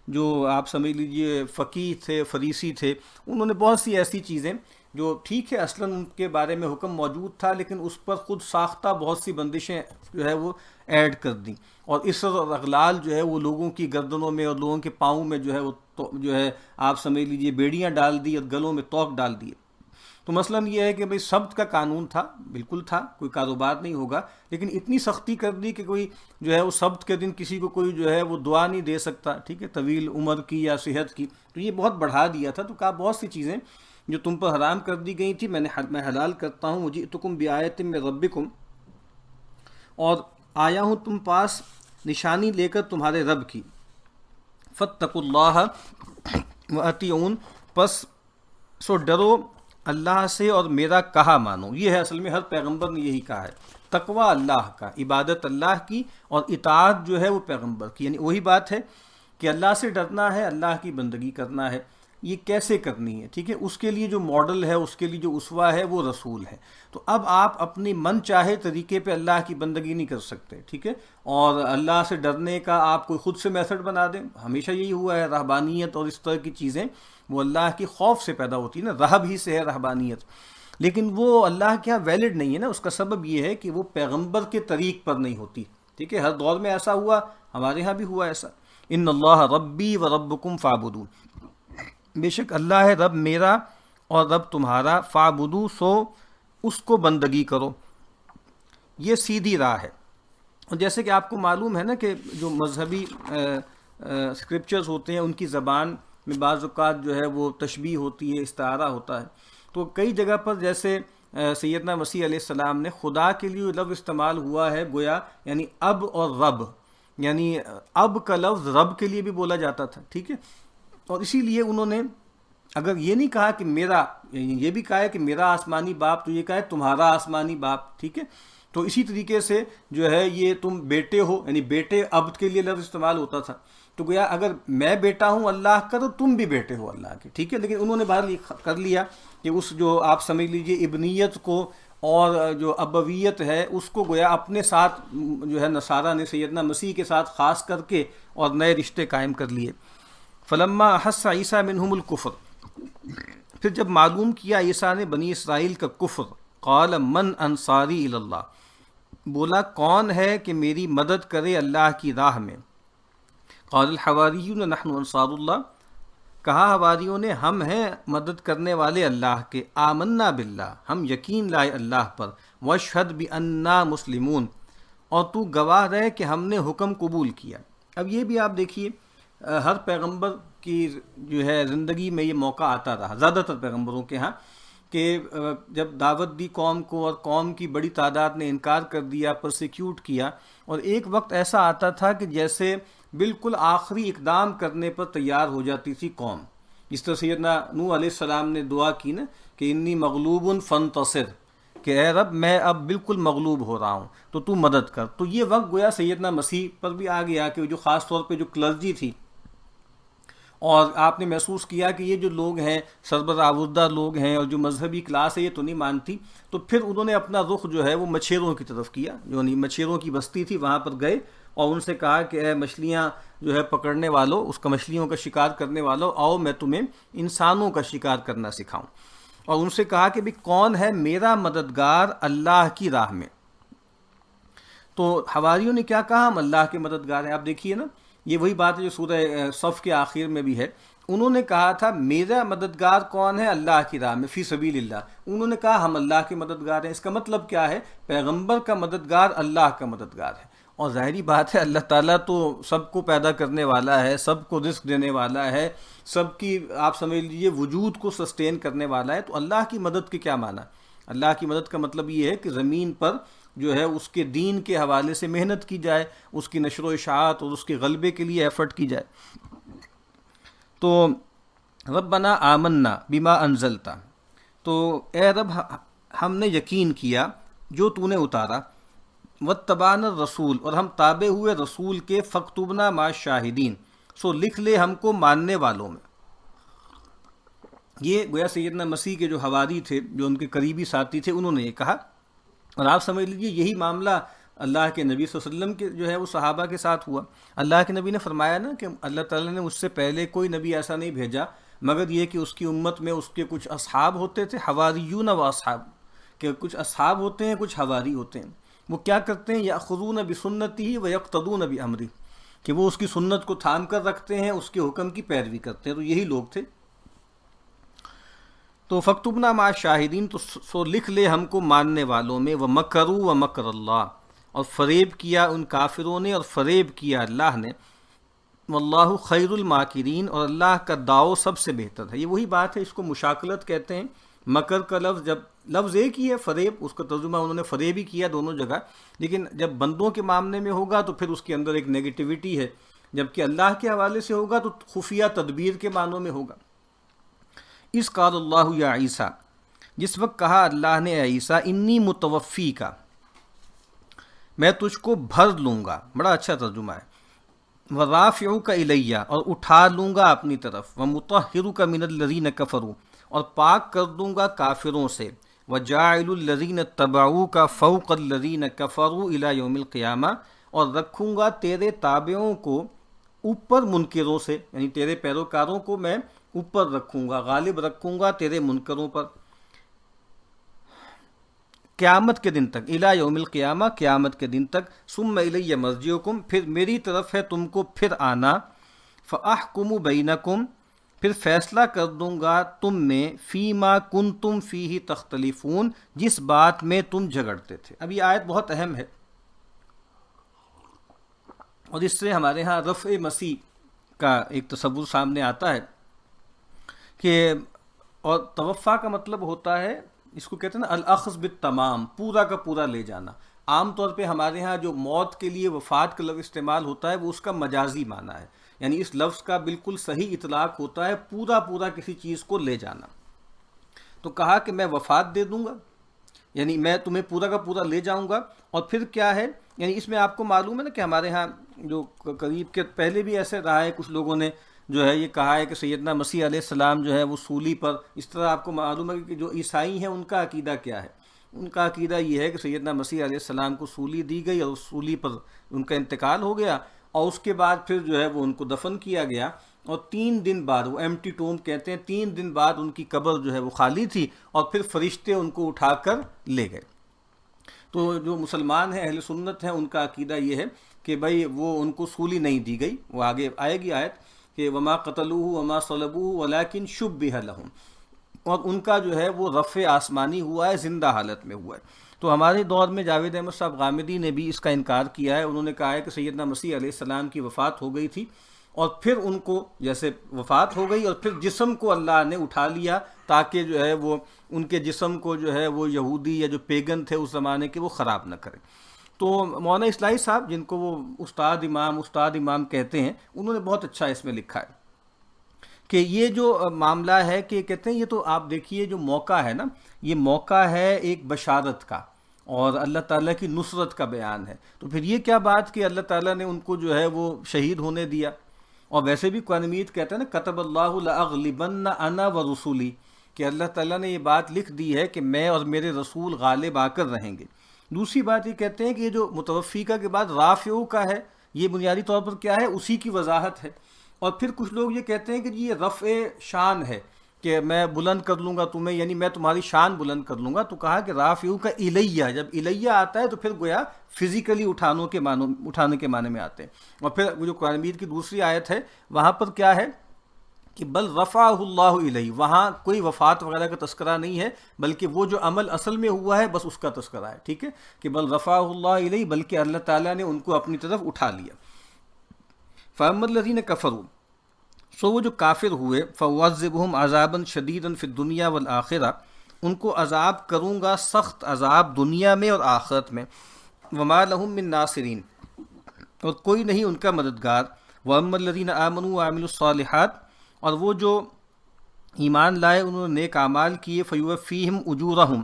جو آپ سمجھ لیجئے فقیہ تھے، فریسی تھے، انہوں نے بہت سی ایسی چیزیں جو ٹھیک ہے اصلاً ان کے بارے میں حکم موجود تھا، لیکن اس پر خود ساختہ بہت سی بندشیں جو ہے وہ ایڈ کر دیں، اور اسر اور اغلال جو ہے وہ لوگوں کی گردنوں میں اور لوگوں کے پاؤں میں جو ہے وہ جو ہے آپ سمجھ لیجئے بیڑیاں ڈال دی اور گلوں میں توق ڈال دیے۔ تو مثلاً یہ ہے کہ بھئی سبت کا قانون تھا، بالکل تھا، کوئی کاروبار نہیں ہوگا، لیکن اتنی سختی کر دی کہ کوئی جو ہے وہ سبت کے دن کسی کو کوئی جو ہے وہ دعا نہیں دے سکتا، ٹھیک ہے، طویل عمر کی یا صحت کی، تو یہ بہت بڑھا دیا تھا۔ تو کہا بہت سی چیزیں جو تم پر حرام کر دی گئی تھی میں حلال کرتا ہوں۔ وجئتکم بآیۃ من ربکم، اور آیا ہوں تم پاس نشانی لے کر تمہارے رب کی، فاتقوا اللہ واطیعون، پس سو ڈرو اللہ سے اور میرا کہا مانو۔ یہ ہے اصل میں ہر پیغمبر نے یہی کہا ہے، تقوی اللہ کا، عبادت اللہ کی، اور اطاعت جو ہے وہ پیغمبر کی، یعنی وہی بات ہے کہ اللہ سے ڈرنا ہے، اللہ کی بندگی کرنا ہے۔ یہ کیسے کرنی ہے؟ ٹھیک ہے، اس کے لیے جو ماڈل ہے، اس کے لیے جو اسوہ ہے وہ رسول ہے۔ تو اب آپ اپنی من چاہے طریقے پہ اللہ کی بندگی نہیں کر سکتے، ٹھیک ہے، اور اللہ سے ڈرنے کا آپ کوئی خود سے میتھڈ بنا دیں۔ ہمیشہ یہی ہوا ہے، رہبانیت اور اس طرح کی چیزیں وہ اللہ کی خوف سے پیدا ہوتی ہے نا، رہب ہی سے ہے رہبانیت، لیکن وہ اللہ کے یہاں ویلڈ نہیں ہے نا۔ اس کا سبب یہ ہے کہ وہ پیغمبر کے طریق پر نہیں ہوتی، ٹھیک ہے۔ ہر دور میں ایسا ہوا، ہمارے ہاں بھی ہوا ایسا۔ ان اللہ ربی و ربکم فاعبدون، بے شک اللہ ہے رب میرا اور رب تمہارا، فاعبدو، سو اس کو بندگی کرو۔ یہ سیدھی راہ ہے۔ اور جیسے کہ آپ کو معلوم ہے نا کہ جو مذہبی اسکرپچرز ہوتے ہیں ان کی زبان میں بعض اوقات جو ہے وہ تشبیہ ہوتی ہے، استعارہ ہوتا ہے۔ تو کئی جگہ پر جیسے سیدنا مسیح علیہ السلام نے خدا کے لیے لفظ استعمال ہوا ہے، گویا یعنی اب اور رب، یعنی اب کا لفظ رب کے لیے بھی بولا جاتا تھا، ٹھیک ہے۔ اور اسی لیے انہوں نے اگر یہ نہیں کہا کہ میرا، یہ بھی کہا ہے کہ میرا آسمانی باپ، تو یہ کہا ہے تمہارا آسمانی باپ، ٹھیک ہے۔ تو اسی طریقے سے جو ہے یہ تم بیٹے ہو، یعنی بیٹے اب کے لیے لفظ استعمال ہوتا تھا۔ تو گویا اگر میں بیٹا ہوں اللہ کا تو تم بھی بیٹے ہو اللہ کے، ٹھیک ہے۔ لیکن انہوں نے بہرحال یہ کر لیا کہ اس جو آپ سمجھ لیجئے ابنیت کو اور جو ابویت ہے اس کو گویا اپنے ساتھ جو ہے نصارہ نے سیدنا مسیح کے ساتھ خاص کر کے اور نئے رشتے قائم کر لیے۔ فلما احس عیسیٰ منہم الکفر، پھر جب معلوم کیا عیسیٰ نے بنی اسرائیل کا کفر، قال من انصاری الی اللہ، بولا کون ہے کہ میری مدد کرے اللہ کی راہ میں۔ قال الحواریون نحن انصار اللہ، کہا حواریوں نے ہم ہیں مدد کرنے والے اللہ کے، آمنا باللہ، ہم یقین لائے اللہ پر، واشہد بأننا مسلمون، اور تو گواہ رہے کہ ہم نے حکم قبول کیا۔ اب یہ بھی آپ دیکھیے ہر پیغمبر کی جو ہے زندگی میں یہ موقع آتا رہا، زیادہ تر پیغمبروں کے ہاں، کہ جب دعوت دی قوم کو اور قوم کی بڑی تعداد نے انکار کر دیا، پرسیکیوٹ کیا، اور ایک وقت ایسا آتا تھا کہ جیسے بالکل آخری اقدام کرنے پر تیار ہو جاتی تھی قوم، جس طرح سیدنا نوح علیہ السلام نے دعا کی نا کہ انی مغلوب فانتصر، کہ اے رب میں اب بالکل مغلوب ہو رہا ہوں تو تو مدد کر۔ تو یہ وقت گویا سیدنا مسیح پر بھی آ گیا کہ جو خاص طور پہ جو کلرجی تھی، اور آپ نے محسوس کیا کہ یہ جو لوگ ہیں سربراہ لوگ ہیں اور جو مذہبی کلاس ہے یہ تو نہیں مانتی، تو پھر انہوں نے اپنا رخ جو ہے وہ مچھیروں کی طرف کیا، جو مچھیروں کی بستی تھی وہاں پر گئے اور ان سے کہا کہ اے مچھلیاں جو ہے پکڑنے والوں، اس کا مچھلیوں کا شکار کرنے والوں، آؤ میں تمہیں انسانوں کا شکار کرنا سکھاؤں۔ اور ان سے کہا کہ بھی کون ہے میرا مددگار اللہ کی راہ میں۔ تو حواریوں نے کیا کہا؟ ہم اللہ کے مددگار ہیں۔ آپ دیکھیے نا، یہ وہی بات ہے جو سورہ صف کے آخر میں بھی ہے۔ انہوں نے کہا تھا میرا مددگار کون ہے؟ اللہ کی راہ میں، فی سبیل اللہ۔ انہوں نے کہا ہم اللہ کے مددگار ہیں۔ اس کا مطلب کیا ہے؟ پیغمبر کا مددگار اللہ کا مددگار ہے۔ اور ظاہری بات ہے اللہ تعالیٰ تو سب کو پیدا کرنے والا ہے، سب کو رزق دینے والا ہے، سب کی آپ سمجھ لیجیے وجود کو سسٹین کرنے والا ہے۔ تو اللہ کی مدد کے کیا معنی؟ اللہ کی مدد کا مطلب یہ ہے کہ زمین پر جو ہے اس کے دین کے حوالے سے محنت کی جائے، اس کی نشر و اشاعت اور اس کے غلبے کے لیے ایفرٹ کی جائے۔ تو ربنا آمنا بما انزلتا، تو اے رب ہم نے یقین کیا جو تو نے اتارا، واتبعنا الرسول، اور ہم تابع ہوئے رسول کے، فاکتبنا مع الشاہدین، سو لکھ لے ہم کو ماننے والوں میں۔ یہ گویا سیدنا مسیح کے جو حواری تھے، جو ان کے قریبی ساتھی تھے، انہوں نے یہ کہا۔ اور آپ سمجھ لیجیے یہی معاملہ اللہ کے نبی صلی اللہ علیہ وسلم کے جو ہے وہ صحابہ کے ساتھ ہوا۔ اللہ کے نبی نے فرمایا نا کہ اللہ تعالیٰ نے مجھ سے پہلے کوئی نبی ایسا نہیں بھیجا مگر یہ کہ اس کی امت میں اس کے کچھ اصحاب ہوتے تھے، حواریون و اصحاب، کہ کچھ اصحاب ہوتے ہیں، کچھ حواری ہوتے ہیں۔ وہ کیا کرتے ہیں؟ یأخذون بسنتہ ویقتدون بامرہ، کہ وہ اس کی سنت کو تھام کر رکھتے ہیں، اس کے حکم کی پیروی کرتے ہیں۔ تو یہی لوگ تھے۔ تو فاکتبنا مع الشاہدین، تو سو لکھ لے ہم کو ماننے والوں میں، ومکروا ومکر اللہ، اور فریب کیا ان کافروں نے اور فریب کیا اللہ نے، واللہ خیر الماکرین، اور اللہ کا داؤ سب سے بہتر ہے۔ یہ وہی بات ہے، اس کو مشاکلت کہتے ہیں، مکر کا لفظ جب لفظ ایک ہی ہے فریب، اس کا ترجمہ انہوں نے فریب ہی کیا دونوں جگہ، لیکن جب بندوں کے معاملے میں ہوگا تو پھر اس کے اندر ایک نیگیٹیوٹی ہے، جبکہ اللہ کے حوالے سے ہوگا تو خفیہ تدبیر کے معنوں میں ہوگا۔ اس قال اللہ یا عیسیٰ، جس وقت کہا اللہ نے اے عیسیٰ، انی متوفی کا، میں تجھ کو بھر لوں گا، بڑا اچھا ترجمہ ہے، وَرَافِعُكَ إِلَيَّ، اور اٹھا لوں گا اپنی طرف، وَمُطَهِّرُكَ مِنَ الَّذِينَ كَفَرُوا، اور پاک کر دوں گا کافروں سے، وَجَاعِلُ الَّذِينَ اتَّبَعُوكَ فَوْقَ الَّذِينَ كَفَرُوا إِلَى يَوْمِ الْقِيَامَةِ، اور رکھوں گا تیرے تابعوں کو اوپر منکروں سے، یعنی تیرے پیروکاروں کو میں اوپر رکھوں گا، غالب رکھوں گا تیرے منکروں پر قیامت کے دن تک، الی یوم القیامہ، قیامت کے دن تک، ثم الی مرجعکم، پھر میری طرف ہے تم کو پھر آنا، فاحکم بینکم، پھر فیصلہ کر دوں گا تم میں، فیما کنتم فیہ تختلفون، جس بات میں تم جھگڑتے تھے۔ اب یہ آیت بہت اہم ہے، اور اس سے ہمارے ہاں رفع مسیح کا ایک تصور سامنے آتا ہے کہ، اور توفع کا مطلب ہوتا ہے، اس کو کہتے ہیں نا الاخذ بالتمام، پورا کا پورا لے جانا۔ عام طور پہ ہمارے ہاں جو موت کے لیے وفات کا لفظ استعمال ہوتا ہے وہ اس کا مجازی معنی ہے، یعنی اس لفظ کا بالکل صحیح اطلاق ہوتا ہے پورا پورا کسی چیز کو لے جانا۔ تو کہا کہ میں وفات دے دوں گا، یعنی میں تمہیں پورا کا پورا لے جاؤں گا، اور پھر کیا ہے، یعنی اس میں آپ کو معلوم ہے نا کہ ہمارے ہاں جو قریب کے پہلے بھی ایسے رہا ہے، کچھ لوگوں نے جو ہے یہ کہا ہے کہ سیدنا مسیح علیہ السلام جو ہے وہ سولی پر، اس طرح آپ کو معلوم ہے کہ جو عیسائی ہیں ان کا عقیدہ کیا ہے، ان کا عقیدہ یہ ہے کہ سیدنا مسیح علیہ السلام کو سولی دی گئی اور اس سولی پر ان کا انتقال ہو گیا، اور اس کے بعد پھر جو ہے وہ ان کو دفن کیا گیا، اور 3 دن بعد، وہ ایمٹی ٹوم کہتے ہیں، 3 دن بعد ان کی قبر جو ہے وہ خالی تھی، اور پھر فرشتے ان کو اٹھا کر لے گئے۔ تو جو مسلمان ہیں، اہل سنت ہیں، ان کا عقیدہ یہ ہے کہ بھئی وہ ان کو سولی نہیں دی گئی، وہ آگے آئے گی آیت کہ وما قتلوہ وما صلبوہ ولکن شبہ لہم، اور ان کا جو ہے وہ رفع آسمانی ہوا ہے، زندہ حالت میں ہوا ہے۔ تو ہمارے دور میں جاوید احمد صاحب غامدی نے بھی اس کا انکار کیا ہے، انہوں نے کہا ہے کہ سیدنا مسیح علیہ السلام کی وفات ہو گئی تھی، اور پھر ان کو جیسے وفات ہو گئی اور پھر جسم کو اللہ نے اٹھا لیا تاکہ جو ہے وہ ان کے جسم کو جو ہے وہ یہودی یا جو پیگن تھے اس زمانے کے وہ خراب نہ کرے۔ تو مولانا اصلاحی صاحب، جن کو وہ استاد امام کہتے ہیں، انہوں نے بہت اچھا اس میں لکھا ہے کہ یہ جو معاملہ ہے کہ کہتے ہیں یہ تو آپ دیکھیے جو موقع ہے نا، یہ موقع ہے ایک بشارت کا اور اللہ تعالیٰ کی نصرت کا بیان ہے، تو پھر یہ کیا بات کہ اللہ تعالیٰ نے ان کو جو ہے وہ شہید ہونے دیا۔ اور ویسے بھی قرآن مجید کہتا ہے نا کتب اللہ لأغلبن انا ورسولی، کہ اللہ تعالیٰ نے یہ بات لکھ دی ہے کہ میں اور میرے رسول غالب آ کر رہیں گے۔ دوسری بات یہ کہتے ہیں کہ یہ جو متوفیقہ کے بعد رافعو کا ہے، یہ بنیادی طور پر کیا ہے، اسی کی وضاحت ہے۔ اور پھر کچھ لوگ یہ کہتے ہیں کہ یہ رفع شان ہے کہ میں بلند کر لوں گا تمہیں، یعنی میں تمہاری شان بلند کر لوں گا، تو کہا کہ رافعو کا الیہ، جب الیہ آتا ہے تو پھر گویا فزیکلی اٹھانے کے معنی میں آتے ہیں۔ اور پھر وہ جو قرآن مجید کی دوسری آیت ہے وہاں پر کیا ہے کہ بل رفعہ اللہ الیہ، وہاں کوئی وفات وغیرہ کا تذکرہ نہیں ہے، بلکہ وہ جو عمل اصل میں ہوا ہے بس اس کا تذکرہ ہے، ٹھیک ہے، کہ بل رفعہ اللہ الیہ، بلکہ اللہ تعالیٰ نے ان کو اپنی طرف اٹھا لیا۔ فَأَمَّا الَّذِينَ كَفَرُوا، سو وہ جو کافر ہوئے، فَأُعَذِّبُهُمْ عَذَابًا شَدِيدًا فِي الدُّنْيَا وَالْآخِرَةِ، ان کو عذاب کروں گا سخت عذاب دنیا میں اور آخرت میں، وَمَا لَهُم مِّن نَاصِرِينَ، اور کوئی نہیں ان کا مددگار، وَأَمَّا الَّذِينَ آمَنُوا وَعَمِلُوا الصَّالِحَاتِ، اور وہ جو ایمان لائے انہوں نے نیک اعمال کیے، فَيُوَفِّيهِمْ أُجُورَهُمْ،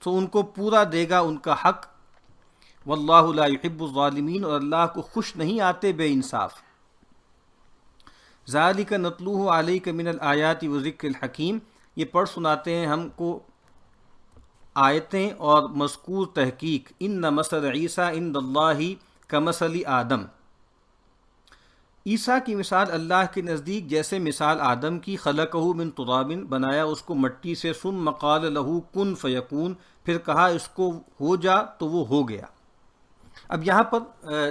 تو ان کو پورا دے گا ان کا حق، وَاللَّهُ لَا يُحِبُّ الظَّالِمِينَ، اور اللہ کو خوش نہیں آتے بے انصاف۔ ذَلِكَ نَتْلُوهُ عَلَيْكَ مِنَ الْآيَاتِ وَذِكْرِ الْحَكِيمِ، یہ پڑھ سناتے ہیں ہم کو آیتیں اور مذکور تحقیق، اِنَّ مَثَلَ عِیسیٰ عِندَ اللَّهِ كَمَثَلِ آدَمَ، عیسیٰ کی مثال اللہ کے نزدیک جیسے مثال آدم کی، خلقہ من تراب، بنایا اس کو مٹی سے، ثم قال له کن فیکون، پھر کہا اس کو ہو جا تو وہ ہو گیا۔ اب یہاں پر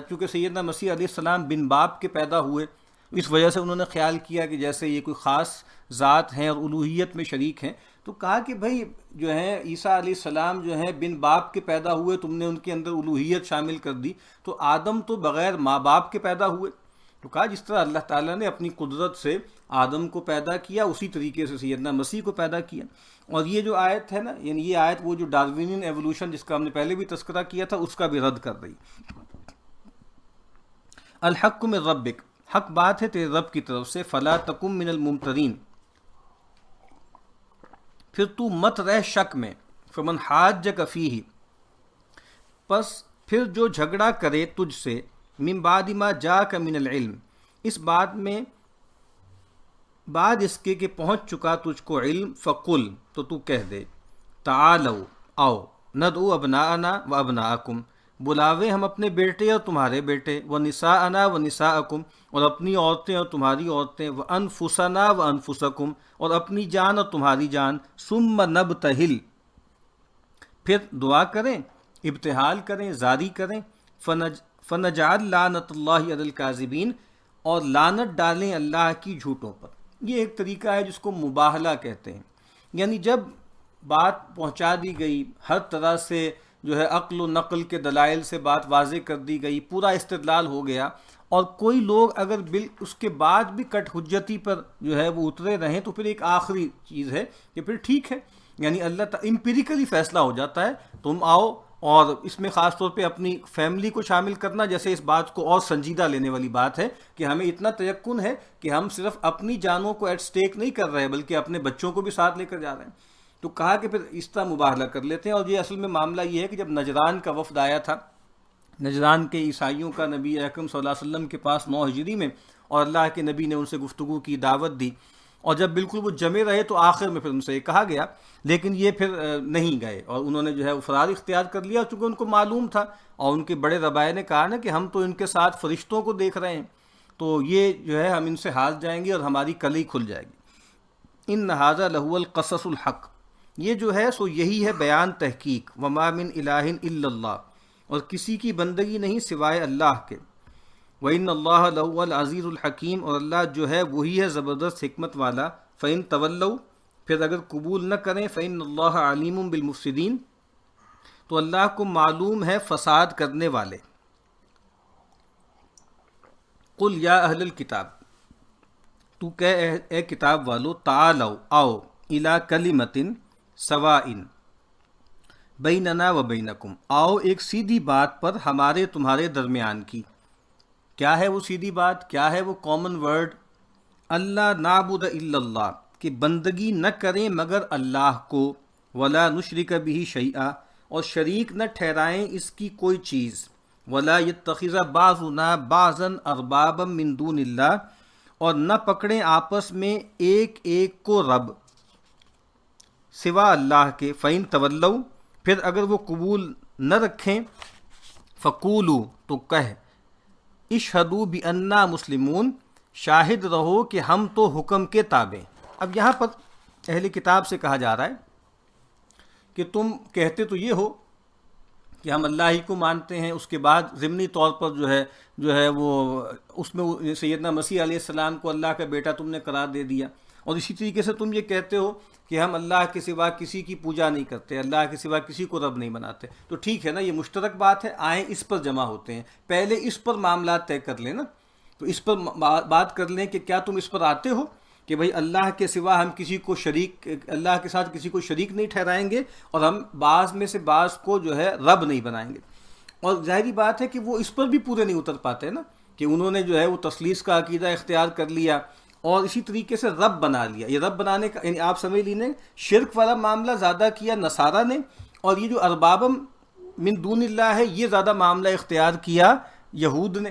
چونکہ سیدنا مسیح علیہ السلام بن باپ کے پیدا ہوئے، اس وجہ سے انہوں نے خیال کیا کہ جیسے یہ کوئی خاص ذات ہیں اور الوہیت میں شریک ہیں، تو کہا کہ بھائی جو ہے عیسیٰ علیہ السلام جو ہیں بن باپ کے پیدا ہوئے، تم نے ان کے اندر الوہیت شامل کر دی، تو آدم تو بغیر ماں باپ کے پیدا ہوئے، تو کہا جس طرح اللہ تعالیٰ نے اپنی قدرت سے آدم کو پیدا کیا اسی طریقے سے سیدنا مسیح کو پیدا کیا. اور یہ جو آیت ہے نا، یعنی یہ آیت وہ جو ڈاروینین ایولوشن جس کا ہم نے پہلے بھی تذکرہ کیا تھا اس کا بھی رد کر رہی. الحق من ربک، حق بات ہے تیرے رب کی طرف سے، فلا تکم من الممترین، پھر تو مت رہ شک میں، فمن حاجک فیہ، پس پھر جو جھگڑا کرے تجھ سے، من بعد ما جاک من العلم، اس بات میں بعد اس کے کہ پہنچ چکا تجھ کو علم، فقل، تو کہہ دے، تعالو، آؤ، ندعو ابناءنا و ابناءکم، بلاوے ہم اپنے بیٹے اور تمہارے بیٹے، ونساءنا و نساءکم، اور اپنی عورتیں اور تمہاری عورتیں، وانفسنا و انفسکم، اور اپنی جان اور تمہاری جان، ثم نبتہل، پھر دعا کریں، ابتحال کریں، زاری کریں، فنجعل لعنت اللہ علی الکاذبین، اور لعنت ڈالیں اللہ کی جھوٹوں پر. یہ ایک طریقہ ہے جس کو مباہلہ کہتے ہیں، یعنی جب بات پہنچا دی گئی، ہر طرح سے جو ہے عقل و نقل کے دلائل سے بات واضح کر دی گئی، پورا استدلال ہو گیا، اور کوئی لوگ اگر اس کے بعد بھی کٹ حجتی پر جو ہے وہ اترے رہیں، تو پھر ایک آخری چیز ہے کہ پھر ٹھیک ہے، یعنی اللہ تعالیٰ امپیریکلی فیصلہ ہو جاتا ہے، تم آؤ. اور اس میں خاص طور پہ اپنی فیملی کو شامل کرنا، جیسے اس بات کو اور سنجیدہ لینے والی بات ہے کہ ہمیں اتنا تیقن ہے کہ ہم صرف اپنی جانوں کو ایٹ سٹیک نہیں کر رہے بلکہ اپنے بچوں کو بھی ساتھ لے کر جا رہے ہیں. تو کہا کہ پھر اس طرح مباہلہ کر لیتے ہیں. اور یہ اصل میں معاملہ یہ ہے کہ جب نجران کا وفد آیا تھا، نجران کے عیسائیوں کا نبی اکرم صلی اللہ علیہ وسلم کے پاس 9 ہجری میں، اور اللہ کے نبی نے ان سے گفتگو کی، دعوت دی، اور جب بالکل وہ جمے رہے تو آخر میں پھر ان سے یہ کہا گیا، لیکن یہ پھر نہیں گئے، اور انہوں نے جو ہے وہ فرار اختیار کر لیا، چونکہ ان کو معلوم تھا، اور ان کے بڑے ربائے نے کہا نا کہ ہم تو ان کے ساتھ فرشتوں کو دیکھ رہے ہیں، تو یہ جو ہے ہم ان سے ہار جائیں گے اور ہماری کلی کھل جائے گی. ان ھذا لہو القصص الحق، یہ جو ہے سو یہی ہے بیان تحقیق. وما من الہ الا اللہ، اور کسی کی بندگی نہیں سوائے اللہ کے. وَإِنَّ اللَّهَ لَهُوَ الْعَزِيزُ الْحَكِيمُ، اور اللہ جو ہے وہی ہے زبردست حکمت والا. فَإِن تَوَلَّوْا، پھر اگر قبول نہ کریں، فَإِنَّ اللَّهَ عَلِيمٌ بِالْمُفْسِدِينَ، تو اللہ کو معلوم ہے فساد کرنے والے. قُلْ يَا أَهْلَ الْكِتَابِ، تو کہے اے کتاب والو، تعالوا، آؤ، إِلَى كَلِمَةٍ سَوَاءٍ بَيْنَنَا وَبَيْنَكُمْ، آؤ ایک سیدھی بات پر ہمارے تمہارے درمیان کی. کیا ہے وہ سیدھی بات، کیا ہے وہ کامن ورڈ؟ اللہ نعبد الا اللہ، کہ بندگی نہ کریں مگر اللہ کو، ولا نشرک بہ شیئا، اور شریک نہ ٹھہرائیں اس کی کوئی چیز، ولا یتخذ بعضنا بعضا اربابا من دون اللہ، اور نہ پکڑیں آپس میں ایک ایک کو رب سوا اللہ کے. فَإِن تَوَلَّوْا، پھر اگر وہ قبول نہ رکھیں، فَقُولُوا، تو کہہ، اشہدوا بِأَنَّا مسلمون، شاہد رہو کہ ہم تو حکم کے تابع. اب یہاں پر اہل کتاب سے کہا جا رہا ہے کہ تم کہتے تو یہ ہو کہ ہم اللہ ہی کو مانتے ہیں، اس کے بعد ضمنی طور پر جو ہے وہ اس میں سیدنا مسیح علیہ السلام کو اللہ کا بیٹا تم نے قرار دے دیا، اور اسی طریقے سے تم یہ کہتے ہو کہ ہم اللہ کے سوا کسی کی پوجا نہیں کرتے، اللہ کے سوا کسی کو رب نہیں بناتے. تو ٹھیک ہے نا، یہ مشترک بات ہے، آئیں اس پر جمع ہوتے ہیں، پہلے اس پر معاملات طے کر لیں نا. تو اس پر بات کر لیں کہ کیا تم اس پر آتے ہو کہ بھئی اللہ کے سوا ہم کسی کو شریک، اللہ کے ساتھ کسی کو شریک نہیں ٹھہرائیں گے، اور ہم بعض میں سے بعض کو جو ہے رب نہیں بنائیں گے. اور ظاہری بات ہے کہ وہ اس پر بھی پورے نہیں اتر پاتے نا، کہ انہوں نے جو ہے وہ تثلیث کا عقیدہ اختیار کر لیا اور اسی طریقے سے رب بنا لیا. یہ رب بنانے کا یعنی آپ سمجھ لیجیے شرک والا معاملہ زیادہ کیا نصارہ نے، اور یہ جو ارباب من دون اللہ ہے یہ زیادہ معاملہ اختیار کیا یہود نے.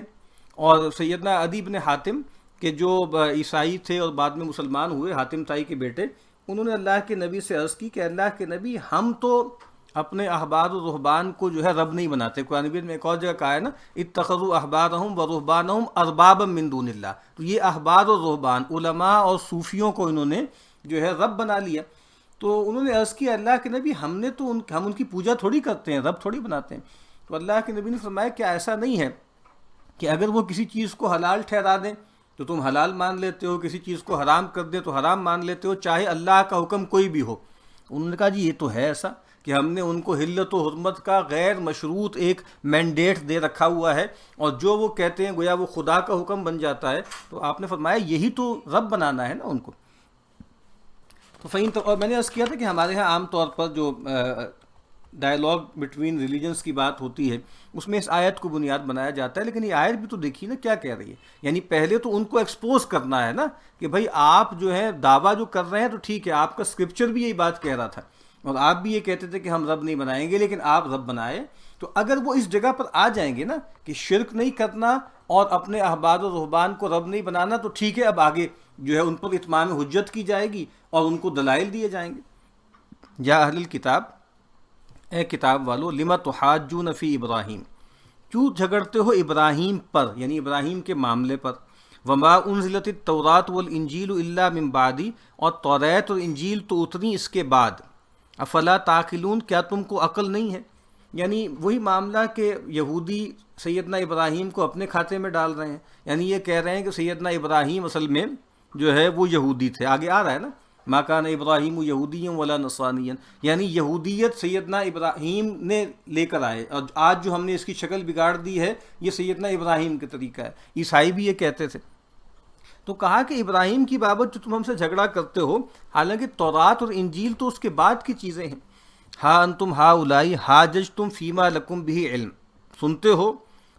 اور سیدنا عدی بن حاتم کہ جو عیسائی تھے اور بعد میں مسلمان ہوئے، حاتم طائی کے بیٹے، انہوں نے اللہ کے نبی سے عرض کی کہ اللہ کے نبی، ہم تو اپنے احبار و رہبان کو جو ہے رب نہیں بناتے. قرآن مجید میں ایک اور جگہ کہا ہے نا، اتخذوا احبارهم ورہبانهم اربابا من دون اللہ. تو یہ احبار و رہبان، علماء اور صوفیوں کو انہوں نے جو ہے رب بنا لیا. تو انہوں نے عرض کیا اللہ کے نبی، ہم ان کی پوجا تھوڑی کرتے ہیں، رب تھوڑی بناتے ہیں. تو اللہ کے نبی نے فرمایا کہ ایسا نہیں ہے کہ اگر وہ کسی چیز کو حلال ٹھہرا دیں تو تم حلال مان لیتے ہو، کسی چیز کو حرام کر دیں تو حرام مان لیتے ہو، چاہے اللہ کا حکم کوئی بھی ہو. انہوں نے کہا جی یہ تو ہے ایسا کہ ہم نے ان کو حلت و حرمت کا غیر مشروط ایک مینڈیٹ دے رکھا ہوا ہے، اور جو وہ کہتے ہیں گویا وہ خدا کا حکم بن جاتا ہے. تو آپ نے فرمایا یہی تو رب بنانا ہے نا ان کو. تو اور میں نے عرض کیا تھا کہ ہمارے ہاں عام طور پر جو ڈائلاگ بٹوین ریلیجنس کی بات ہوتی ہے اس میں اس آیت کو بنیاد بنایا جاتا ہے، لیکن یہ آیت بھی تو دیکھیے نا کیا کہہ رہی ہے. یعنی پہلے تو ان کو ایکسپوز کرنا ہے نا کہ بھائی آپ جو ہے دعویٰ جو کر رہے ہیں تو ٹھیک ہے، آپ کا اسکرپچر بھی یہی بات کہہ رہا تھا اور آپ بھی یہ کہتے تھے کہ ہم رب نہیں بنائیں گے، لیکن آپ رب بنائے. تو اگر وہ اس جگہ پر آ جائیں گے نا کہ شرک نہیں کرنا اور اپنے احبار و رہبان کو رب نہیں بنانا، تو ٹھیک ہے، اب آگے جو ہے ان پر اتمام حجت کی جائے گی اور ان کو دلائل دیے جائیں گے. یا اہل الکتاب، اے کتاب والو، لما تحاجون فی ابراہیم، کیوں جھگڑتے ہو ابراہیم پر، یعنی ابراہیم کے معاملے پر. وما انزلت التوراۃ والانجیل الا من بعدی، اور توریت اور انجیل تو اتری اس کے بعد. افلا تعقلون، کیا تم کو عقل نہیں ہے؟ یعنی وہی معاملہ کہ یہودی سیدنا ابراہیم کو اپنے کھاتے میں ڈال رہے ہیں. یعنی یہ کہہ رہے ہیں کہ سیدنا ابراہیم اصل میں جو ہے وہ یہودی تھے. آگے آ رہا ہے نا، ما کان ابراہیم یہودیا ولا نصرانیا، یعنی یہودیت سیدنا ابراہیم نے لے کر آئے، اور آج جو ہم نے اس کی شکل بگاڑ دی ہے یہ سیدنا ابراہیم کا طریقہ ہے. عیسائی بھی یہ کہتے تھے. تو کہا کہ ابراہیم کی بابت جو تم ہم سے جھگڑا کرتے ہو، حالانکہ تورات اور انجیل تو اس کے بعد کی چیزیں ہیں. ہا انتم ہاؤلائی حاججتم فیما لکم بہ علم، سنتے ہو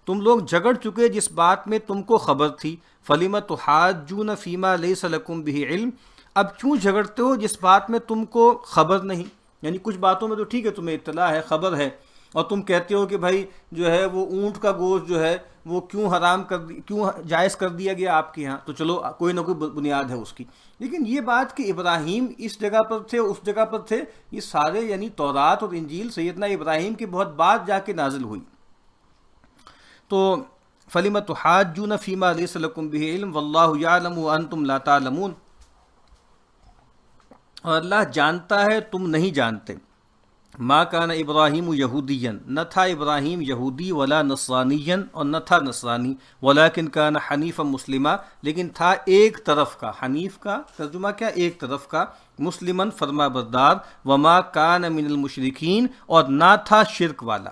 تم لوگ جھگڑ چکے جس بات میں تم کو خبر تھی. فلم تحاجون فیما لیس لکم بہ علم، اب کیوں جھگڑتے ہو جس بات میں تم کو خبر نہیں. یعنی کچھ باتوں میں تو ٹھیک ہے تمہیں اطلاع ہے، خبر ہے، اور تم کہتے ہو کہ بھائی جو ہے وہ اونٹ کا گوشت جو ہے وہ کیوں جائز کر دیا گیا آپ کے یہاں، تو چلو کوئی نہ کوئی بنیاد ہے اس کی. لیکن یہ بات کہ ابراہیم اس جگہ پر تھے اس جگہ پر تھے، یہ سارے یعنی تورات اور انجیل سیدنا ابراہیم کے بہت بعد جا کے نازل ہوئی. تو فلم تحاجون فیما لیس لکم بہ علم واللہ یعلم وانتم لا تعلمون، اور اللہ جانتا ہے تم نہیں جانتے. ما کان ابراہیم یہودیا، نہ تھا ابراہیم یہودی، ولا نصرانیا، اور نہ تھا نصرانی، ولیکن کان حنیفا مسلمہ، لیکن تھا ایک طرف کا. حنیف کا ترجمہ کیا؟ ایک طرف کا. مسلمن فرما بردار. وما کان من المشرکین، اور نہ تھا شرک والا.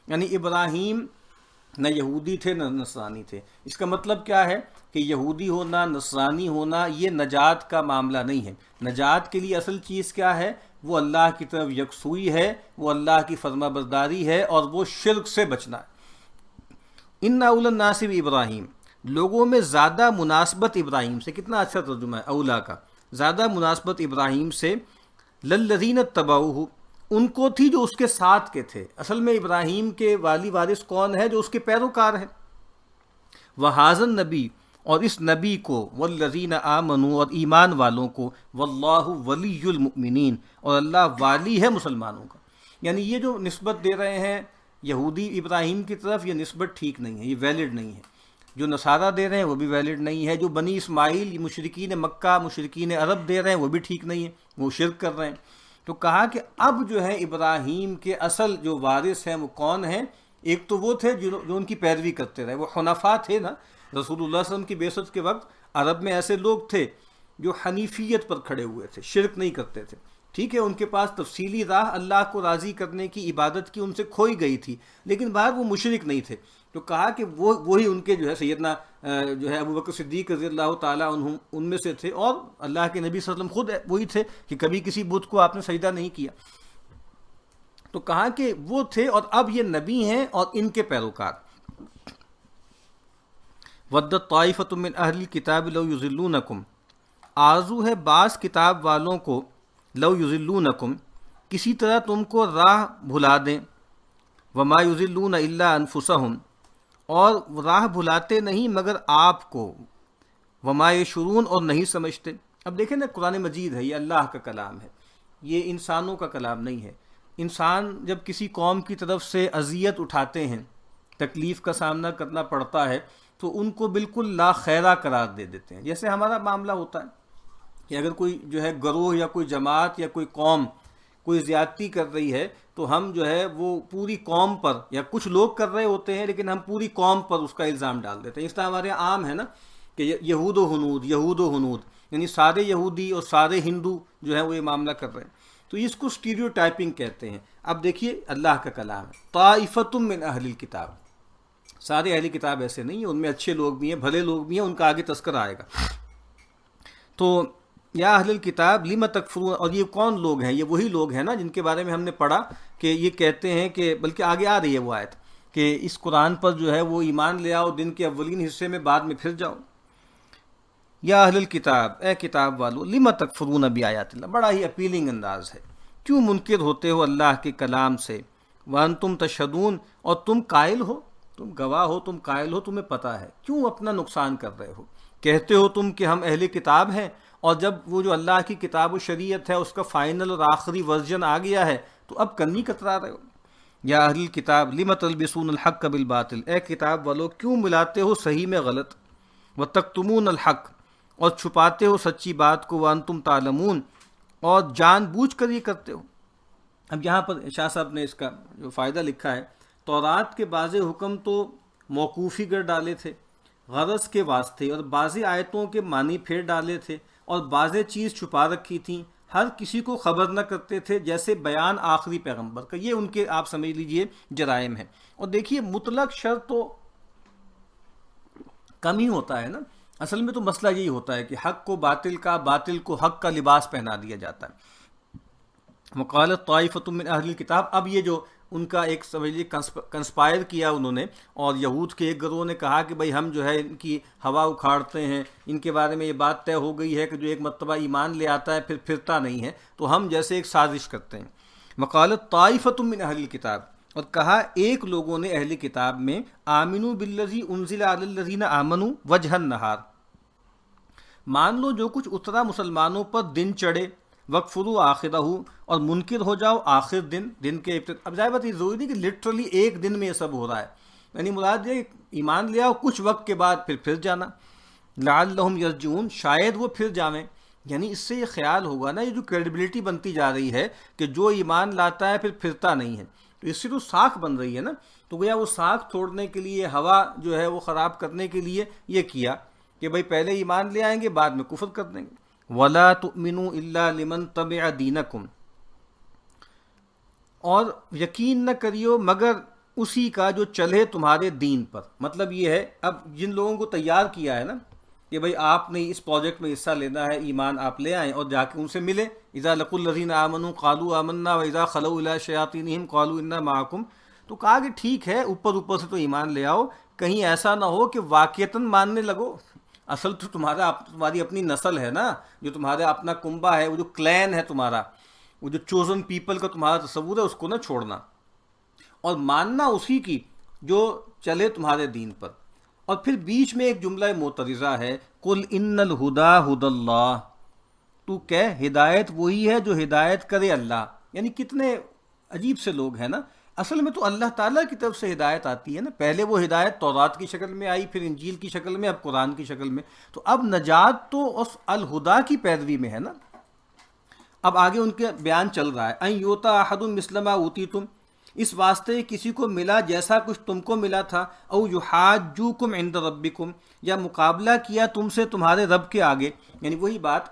یعنی ابراہیم نہ یہودی تھے نہ نصرانی تھے. اس کا مطلب کیا ہے کہ یہودی ہونا، نصرانی ہونا یہ نجات کا معاملہ نہیں ہے. نجات کے لیے اصل چیز کیا ہے؟ وہ اللہ کی طرف یکسوئی ہے، وہ اللہ کی فرما برداری ہے، اور وہ شرک سے بچنا ہے. ان اول الناس ابراہیم، لوگوں میں زیادہ مناسبت ابراہیم سے. کتنا اچھا ترجمہ ہے اولا کا، زیادہ مناسبت ابراہیم سے. للذین اتبعوہ، ان کو تھی جو اس کے ساتھ کے تھے. اصل میں ابراہیم کے والی وارث کون ہے؟ جو اس کے پیروکار ہیں. وہذا النبی، اور اس نبی کو، والذین آمنوا، اور ایمان والوں کو، واللہ ولی المؤمنین، اور اللہ والی ہے مسلمانوں کا. یعنی یہ جو نسبت دے رہے ہیں یہودی ابراہیم کی طرف، یہ نسبت ٹھیک نہیں ہے، یہ ویلڈ نہیں ہے. جو نصارہ دے رہے ہیں وہ بھی ویلڈ نہیں ہے. جو بنی اسماعیل مشرکین مکہ، مشرکین عرب دے رہے ہیں وہ بھی ٹھیک نہیں ہے، وہ شرک کر رہے ہیں. تو کہا کہ اب جو ہے ابراہیم کے اصل جو وارث ہیں وہ کون ہیں؟ ایک تو وہ تھے جو ان کی پیروی کرتے رہے، وہ حنفاء تھے نا. رسول اللہ صلی اللہ علیہ وسلم کی بعثت کے وقت عرب میں ایسے لوگ تھے جو حنیفیت پر کھڑے ہوئے تھے، شرک نہیں کرتے تھے. ٹھیک ہے، ان کے پاس تفصیلی راہ اللہ کو راضی کرنے کی، عبادت کی ان سے کھوئی گئی تھی، لیکن باہر وہ مشرک نہیں تھے. تو کہا کہ وہی ان کے جو ہے سیدنا جو ہے ابوبکر صدیق رضی اللہ تعالیٰ عنہ ان میں سے تھے، اور اللہ کے نبی صلی اللہ علیہ وسلم خود وہی تھے کہ کبھی کسی بت کو آپ نے سجدہ نہیں کیا. تو کہا کہ وہ تھے، اور اب یہ نبی ہیں اور ان کے پیروکار. ودت طائفۃ من اہل الکتاب لو یضلونکم، آرزو ہے بعض کتاب والوں کو، لو یضلونکم، کسی طرح تم کو راہ بھلا دیں. وما یضلون الا انفسہم، اور راہ بھلاتے نہیں مگر آپ کو. وما یشعرون، اور نہیں سمجھتے. اب دیکھیں نا، قرآن مجید ہے، یہ اللہ کا کلام ہے، یہ انسانوں کا کلام نہیں ہے. انسان جب کسی قوم کی طرف سے اذیت اٹھاتے ہیں، تکلیف کا سامنا کرنا پڑتا ہے، تو ان کو بالکل لا خیرہ قرار دے دیتے ہیں. جیسے ہمارا معاملہ ہوتا ہے کہ اگر کوئی جو ہے گروہ یا کوئی جماعت یا کوئی قوم کوئی زیادتی کر رہی ہے، تو ہم جو ہے وہ پوری قوم پر، یا کچھ لوگ کر رہے ہوتے ہیں لیکن ہم پوری قوم پر اس کا الزام ڈال دیتے ہیں. اس طرح ہمارے یہاں عام ہے نا کہ یہود و ہنود، یہود و ہنود، یعنی سارے یہودی اور سارے ہندو جو ہیں وہ یہ معاملہ کر رہے ہیں. تو اس کو اسٹیریوٹائپنگ کہتے ہیں۔ اب دیکھیے اللہ کا کلام ہے، طائفۃ من اہل الکتاب، سارے اہل کتاب ایسے نہیں ہیں، ان میں اچھے لوگ بھی ہیں، بھلے لوگ بھی ہیں، ان کا آگے تذکرہ آئے گا۔ تو یا اہل الکتاب لم تکفرون، اور یہ کون لوگ ہیں؟ یہ وہی لوگ ہیں نا جن کے بارے میں ہم نے پڑھا کہ یہ کہتے ہیں کہ، بلکہ آگے آ رہی ہے وہ آیت، کہ اس قرآن پر جو ہے وہ ایمان لے آؤ دن کے اولین حصے میں، بعد میں پھر جاؤ۔ یا اہل الکتاب، اے کتاب والو، لم تکفرون بآیات اللہ، بڑا ہی اپیلنگ انداز ہے، کیوں منکر ہوتے ہو اللہ کے کلام سے، وانتم تشہدون، اور تم قائل ہو، تم گواہ ہو، تم قائل ہو، تمہیں پتہ ہے، کیوں اپنا نقصان کر رہے ہو؟ کہتے ہو تم کہ ہم اہل کتاب ہیں، اور جب وہ جو اللہ کی کتاب و شریعت ہے اس کا فائنل اور آخری ورژن آ گیا ہے تو اب کنی کترا رہے ہو۔ یا اہل الکتاب لم تلبسون الحق بالباطل، اے کتاب والو کیوں ملاتے ہو صحیح میں غلط، وتکتمون الحق، اور چھپاتے ہو سچی بات کو، وانتم تعلمون، اور جان بوجھ کر یہ کرتے ہو۔ اب یہاں پر شاہ صاحب نے اس کا جو فائدہ لکھا ہے، تورات کے بعض حکم تو موقوفی کر ڈالے تھے غرض کے واسطے، اور بعض آیتوں کے معنی پھیر ڈالے تھے، اور بعض چیز چھپا رکھی تھیں، ہر کسی کو خبر نہ کرتے تھے، جیسے بیان آخری پیغمبر کا۔ یہ ان کے آپ سمجھ لیجئے جرائم ہیں۔ اور دیکھیے مطلق شر تو کم ہی ہوتا ہے نا، اصل میں تو مسئلہ یہی ہوتا ہے کہ حق کو باطل کا، باطل کو حق کا لباس پہنا دیا جاتا ہے۔ وقالت طائفۃ من اہل الکتاب، اب یہ جو ان کا ایک سمجھ لیجیے کنسپائر کیا انہوں نے، اور یہود کے ایک گروہ نے کہا کہ بھئی ہم جو ہے ان کی ہوا اکھاڑتے ہیں، ان کے بارے میں یہ بات طے ہو گئی ہے کہ جو ایک مرتبہ ایمان لے آتا ہے پھر پھرتا نہیں ہے، تو ہم جیسے ایک سازش کرتے ہیں۔ وقالت طائفۃ من اہل الکتاب، اور کہا ایک لوگوں نے اہل کتاب میں، آمنوا بالذی انزل علی الذین آمنوا وجہ النہار، مان لو جو کچھ اترا مسلمانوں پر دن چڑھے، وکفروا آخرہ، اور منکر ہو جاؤ آخر دن کے ابتدا۔ اب ظاہر بات یہ ضروری نہیں کہ لٹرلی ایک دن میں یہ سب ہو رہا ہے، یعنی مراد یہ ایمان لے آؤ کچھ وقت کے بعد پھر جانا، لعلہم یرجعون، شاید وہ پھر جاویں۔ یعنی اس سے یہ خیال ہوگا نا، یہ جو کریڈیبلٹی بنتی جا رہی ہے کہ جو ایمان لاتا ہے پھر پھرتا نہیں ہے، تو اس سے تو ساکھ بن رہی ہے نا، تو گویا وہ ساکھ توڑنے کے لیے، ہوا جو ہے وہ خراب کرنے کے لیے یہ کیا کہ بھئی پہلے ایمان لے آئیں گے بعد میں کفر کر دیں گے۔ وَلَا تُؤْمِنُوا إِلَّا لِمَن تَبِعَ دِينَكُمْ، اور یقین نہ کریو مگر اسی کا جو چلے تمہارے دین پر۔ مطلب یہ ہے اب جن لوگوں کو تیار کیا ہے نا کہ بھئی آپ نے اس پروجیکٹ میں حصہ لینا ہے، ایمان آپ لے آئیں، اور جا کے ان سے ملے، اذا لقوا الذین آمنوا قالوا آمنا واذا خلوا الی شیاطینہم قالوا انا معکم، تو کہا کہ ٹھیک ہے اوپر سے تو ایمان لے آؤ، کہیں ایسا نہ ہو کہ واقعتاً ماننے لگو، اصل تو تمہاری اپنی نسل ہے نا، جو تمہارا اپنا کنبہ ہے، وہ جو کلین ہے تمہارا، وہ جو چوزن پیپل کا تمہارا تصور ہے، اس کو نہ چھوڑنا، اور ماننا اسی کی جو چلے تمہارے دین پر۔ اور پھر بیچ میں ایک جملہ معترضہ ہے، قل ان الہدی ھدی اللہ، تو کہہ ہدایت وہی ہے جو ہدایت کرے اللہ۔ یعنی کتنے عجیب سے لوگ ہیں نا، اصل میں تو اللہ تعالیٰ کی طرف سے ہدایت آتی ہے نا، پہلے وہ ہدایت تورات کی شکل میں آئی، پھر انجیل کی شکل میں، اب قرآن کی شکل میں، تو اب نجات تو اس الہدا کی پیروی میں ہے نا۔ اب آگے ان کے بیان چل رہا ہے، ان یؤتی احد مثل ما اوتیتم، اس واسطے کسی کو ملا جیسا کچھ تم کو ملا تھا، او یحاجوکم عند ربکم، یا مقابلہ کیا تم سے تمہارے رب کے آگے۔ یعنی وہی بات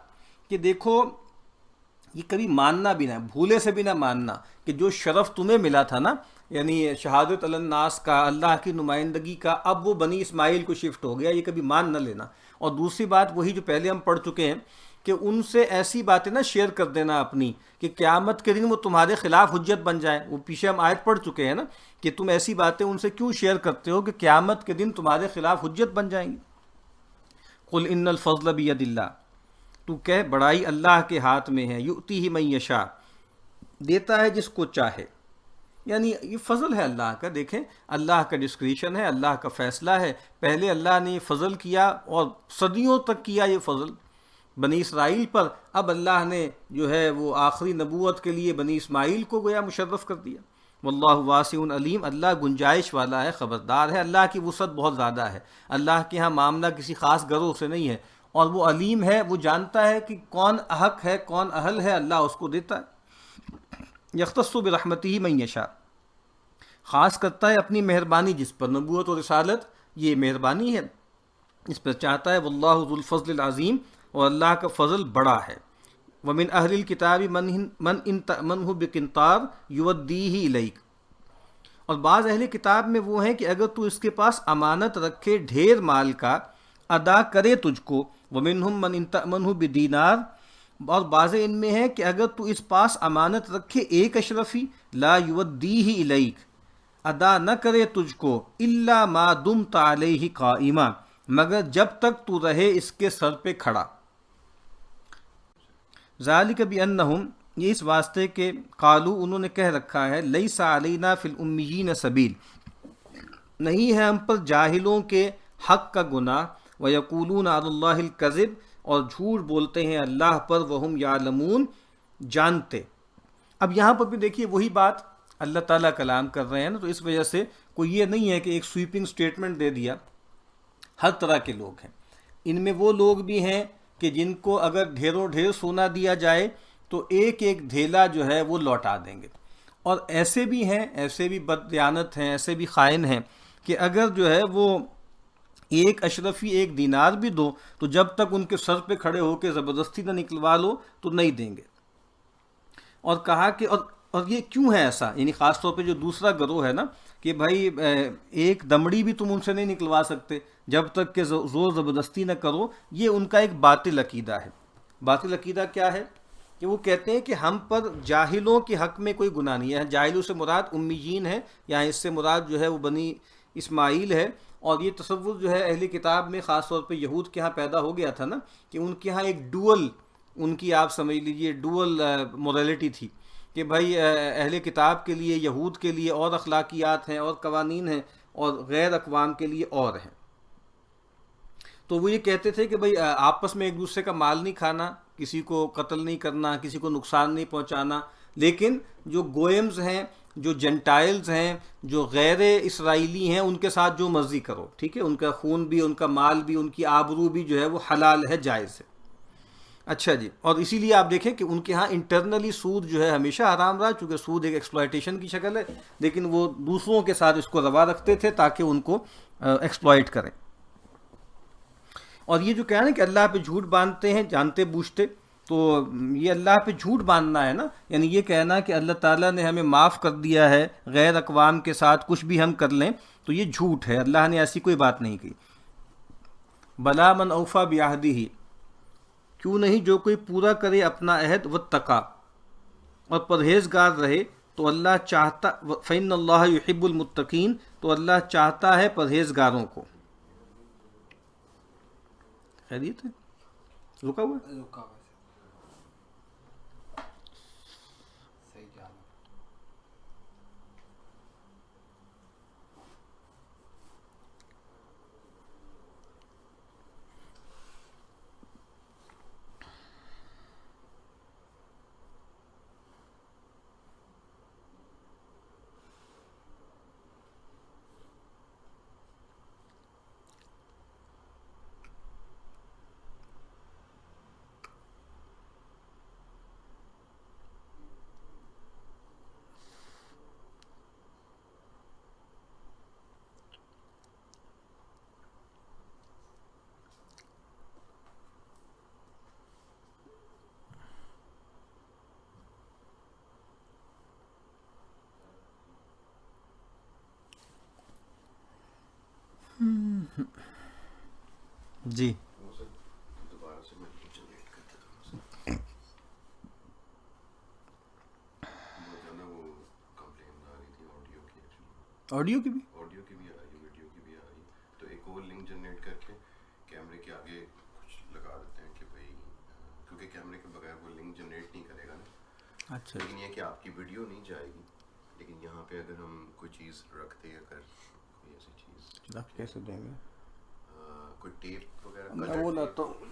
کہ دیکھو یہ کبھی ماننا بھی نہ، بھولے سے بھی نہ ماننا کہ جو شرف تمہیں ملا تھا نا، یعنی شہادت علی الناس کا، اللہ کی نمائندگی کا، اب وہ بنی اسماعیل کو شفٹ ہو گیا، یہ کبھی مان نہ لینا۔ اور دوسری بات وہی جو پہلے ہم پڑھ چکے ہیں کہ ان سے ایسی باتیں نہ شیئر کر دینا اپنی کہ قیامت کے دن وہ تمہارے خلاف حجت بن جائے، وہ پیچھے ہم آیت پڑھ چکے ہیں نا کہ تم ایسی باتیں ان سے کیوں شیئر کرتے ہو کہ قیامت کے دن تمہارے خلاف حجت بن جائیں گی۔ قل ان الفضل بید اللہ، تو کہہ بڑائی اللہ کے ہاتھ میں ہے، یؤتیہ من یشاء، دیتا ہے جس کو چاہے۔ یعنی یہ فضل ہے اللہ کا، دیکھیں اللہ کا ڈسکریشن ہے، اللہ کا فیصلہ ہے، پہلے اللہ نے یہ فضل کیا اور صدیوں تک کیا یہ فضل بنی اسرائیل پر، اب اللہ نے جو ہے وہ آخری نبوت کے لیے بنی اسماعیل کو گویا مشرف کر دیا۔ واللہ واسع علیم، اللہ گنجائش والا ہے، خبردار ہے، اللہ کی وسعت بہت زیادہ ہے، اللہ کے ہاں معاملہ کسی خاص گروہ سے نہیں ہے، اور وہ علیم ہے، وہ جانتا ہے کہ کون احق ہے کون اہل ہے، اللہ اس کو دیتا ہے۔ یختص برحمتہ من یشاء، خاص کرتا ہے اپنی مہربانی جس پر، نبوت و رسالت یہ مہربانی ہے، اس پر چاہتا ہے۔ واللہ ذو الفضل العظیم، اور اللہ کا فضل بڑا ہے۔ ومن اہل الکتاب من ان تأمنہ بقنطار یودیہ الیک، اور بعض اہل کتاب میں وہ ہیں کہ اگر تو اس کے پاس امانت رکھے ڈھیر مال کا ادا کرے تجھ کو، ومنہم من ان تأمنہ بدینار، اور بعض ان میں ہے کہ اگر تو اس پاس امانت رکھے ایک اشرفی، لا یودیہ الیک، ادا نہ کرے تجھ کو، الا ما دمت علیہ قائما، مگر جب تک تو رہے اس کے سر پہ کھڑا۔ ذالک بانہم، یہ اس واسطے کہ قالو، انہوں نے کہہ رکھا ہے، لیس علینا فی الامیین سبیل، نہیں ہے ہم پر جاہلوں کے حق کا گناہ، ویقولون علی اللہ الکذب، اور جھوٹ بولتے ہیں اللہ پر، وہم یعلمون، جانتے۔ اب یہاں پر بھی دیکھیے وہی بات اللہ تعالیٰ کلام کر رہے ہیں نا، تو اس وجہ سے کوئی یہ نہیں ہے کہ ایک سویپنگ سٹیٹمنٹ دے دیا، ہر طرح کے لوگ ہیں۔ ان میں وہ لوگ بھی ہیں کہ جن کو اگر ڈھیروں ڈھیر سونا دیا جائے تو ایک ایک ڈھیلا جو ہے وہ لوٹا دیں گے، اور ایسے بھی ہیں، ایسے بھی بددیانت ہیں، ایسے بھی خائن ہیں کہ اگر جو ہے وہ ایک اشرفی ایک دینار بھی دو تو جب تک ان کے سر پہ کھڑے ہو کے زبردستی نہ نکلوا لو تو نہیں دیں گے۔ اور کہا کہ اور یہ کیوں ہے ایسا، یعنی خاص طور پہ جو دوسرا گروہ ہے نا، کہ بھائی ایک دمڑی بھی تم ان سے نہیں نکلوا سکتے جب تک کہ زور زبردستی نہ کرو، یہ ان کا ایک باطل عقیدہ ہے۔ باطل عقیدہ کیا ہے کہ وہ کہتے ہیں کہ ہم پر جاہلوں کے حق میں کوئی گناہ نہیں ہے۔ جاہلوں سے مراد امیین ہے، یا اس سے مراد جو ہے وہ بنی اسماعیل ہے، اور یہ تصور جو ہے اہل کتاب میں خاص طور پہ یہود کے ہاں پیدا ہو گیا تھا نا، کہ ان کے ہاں ایک ڈوئل، ان کی آپ سمجھ لیجئے ڈوئل موریلٹی تھی، کہ بھائی اہل کتاب کے لیے، یہود کے لیے اور اخلاقیات ہیں اور قوانین ہیں، اور غیر اقوام کے لیے اور ہیں۔ تو وہ یہ کہتے تھے کہ بھئی آپس میں ایک دوسرے کا مال نہیں کھانا، کسی کو قتل نہیں کرنا، کسی کو نقصان نہیں پہنچانا، لیکن جو گوئمز ہیں، جو جنٹائلز ہیں، جو غیر اسرائیلی ہیں، ان کے ساتھ جو مرضی کرو، ٹھیک ہے، ان کا خون بھی، ان کا مال بھی، ان کی آبرو بھی جو ہے وہ حلال ہے، جائز ہے۔ اچھا جی، اور اسی لیے آپ دیکھیں کہ ان کے ہاں انٹرنلی سود جو ہے ہمیشہ حرام رہا، چونکہ سود ایک ایکسپلائٹیشن کی شکل ہے، لیکن وہ دوسروں کے ساتھ اس کو روا رکھتے تھے تاکہ ان کو ایکسپلائٹ کریں۔ اور یہ جو کہا نا کہ اللہ پہ جھوٹ باندھتے ہیں جانتے بوجھتے، تو یہ اللہ پہ جھوٹ باندھنا ہے نا، یعنی یہ کہنا کہ اللہ تعالیٰ نے ہمیں معاف کر دیا ہے، غیر اقوام کے ساتھ کچھ بھی ہم کر لیں تو یہ جھوٹ ہے، اللہ نے ایسی کوئی بات نہیں کی۔ بلا من اوفا بعہدہ، کیوں نہیں جو کوئی پورا کرے اپنا عہد، واتقا، اور پرہیزگار رہے، تو اللہ چاہتا، فإن اللہ یحب المتقین، تو اللہ چاہتا ہے پرہیزگاروں کو۔ خیریت ہے؟ رکا ہوا ہے؟ رکا ہوا ہے، صحیح جا رہا ہے۔ جی دوبارہ سے میں جنریٹ کرتا تھا بہت زیادہ وہ کمپلین آ رہی تھی آڈیو کی، ایکچولی آڈیو کی بھی آڈیو کی بھی آ رہی، ویڈیو کی بھی آ رہی، تو ایک اور لنک جنریٹ کر کے کیمرے کے آگے کچھ لگا دیتے ہیں کہ بھائی، کیونکہ کیمرے کے بغیر وہ لنک جنریٹ نہیں کرے گا نا۔ اچھا لیکن یہ کہ آپ کی ویڈیو نہیں جائے گی، لیکن یہاں پہ اگر ہم کوئی چیز رکھتے ہیں، اگر کوئی ایسی چیز رکھ کیسے دیں گے؟ کوئی ٹیپ وغیرہ، میں وہ لاتا ہوں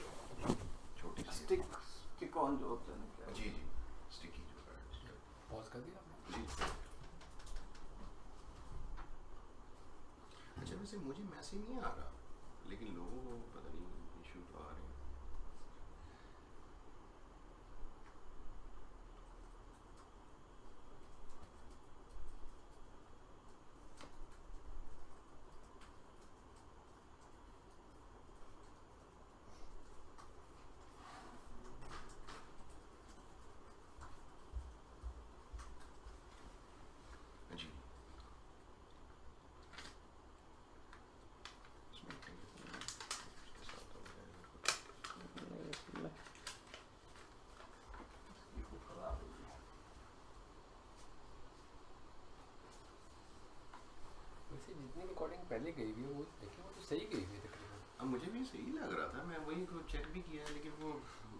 چھوٹی سی، اسٹک آن جو ہوتا ہے، جی جی اسٹکی جو ہے، پاز کر دیا آپ نے؟ جی۔ اچھا ویسے مجھے میسیج نہیں آ رہا، لیکن لوگوں کو پتہ نہیں ایشو تو آ رہے ہیں۔ گئی ہوئی ہے وہ دیکھیں وہ تو صحیح گئی ہوئی ہے تقریباً. اب مجھے بھی صحیح لگ رہا تھا, میں وہی کو چیک بھی کیا ہے, لیکن وہ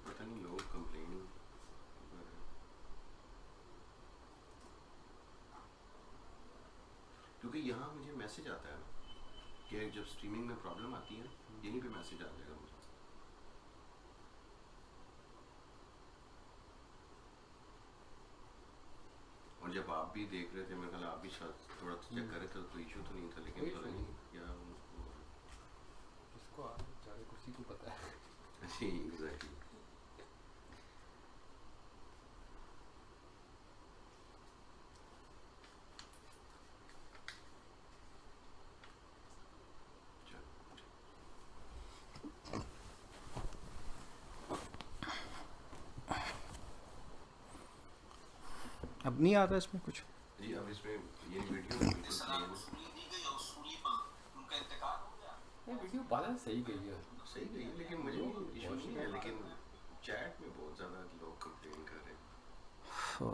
پتہ نہیں لوگ کمپلین کیونکہ یہاں مجھے میسج آتا ہے نا کہ جب اسٹریمنگ میں پرابلم آتی ہے یہیں پہ میسج آ جائے گا مجھے. اور جب آپ بھی دیکھ رہے تھے, میرے خیال آپ بھی شاید تھوڑا چیک کر رہے تھے, تو ایشو تو نہیں تھا, لیکن پتہ نہیں کیا اس کو چارے کسی کو پتہ ہے. جی ایگزیکٹلی. اب نہیں آتا اس میں کچھ. جی اب اس میں یہ ویڈیو بالکل ویڈیو بالانس صحیح گئی ہے, صحیح گئی, لیکن مجھے ایشو نہیں ہے, لیکن چیٹ میں بہت زیادہ لوگ کمپلین کر رہے ہیں.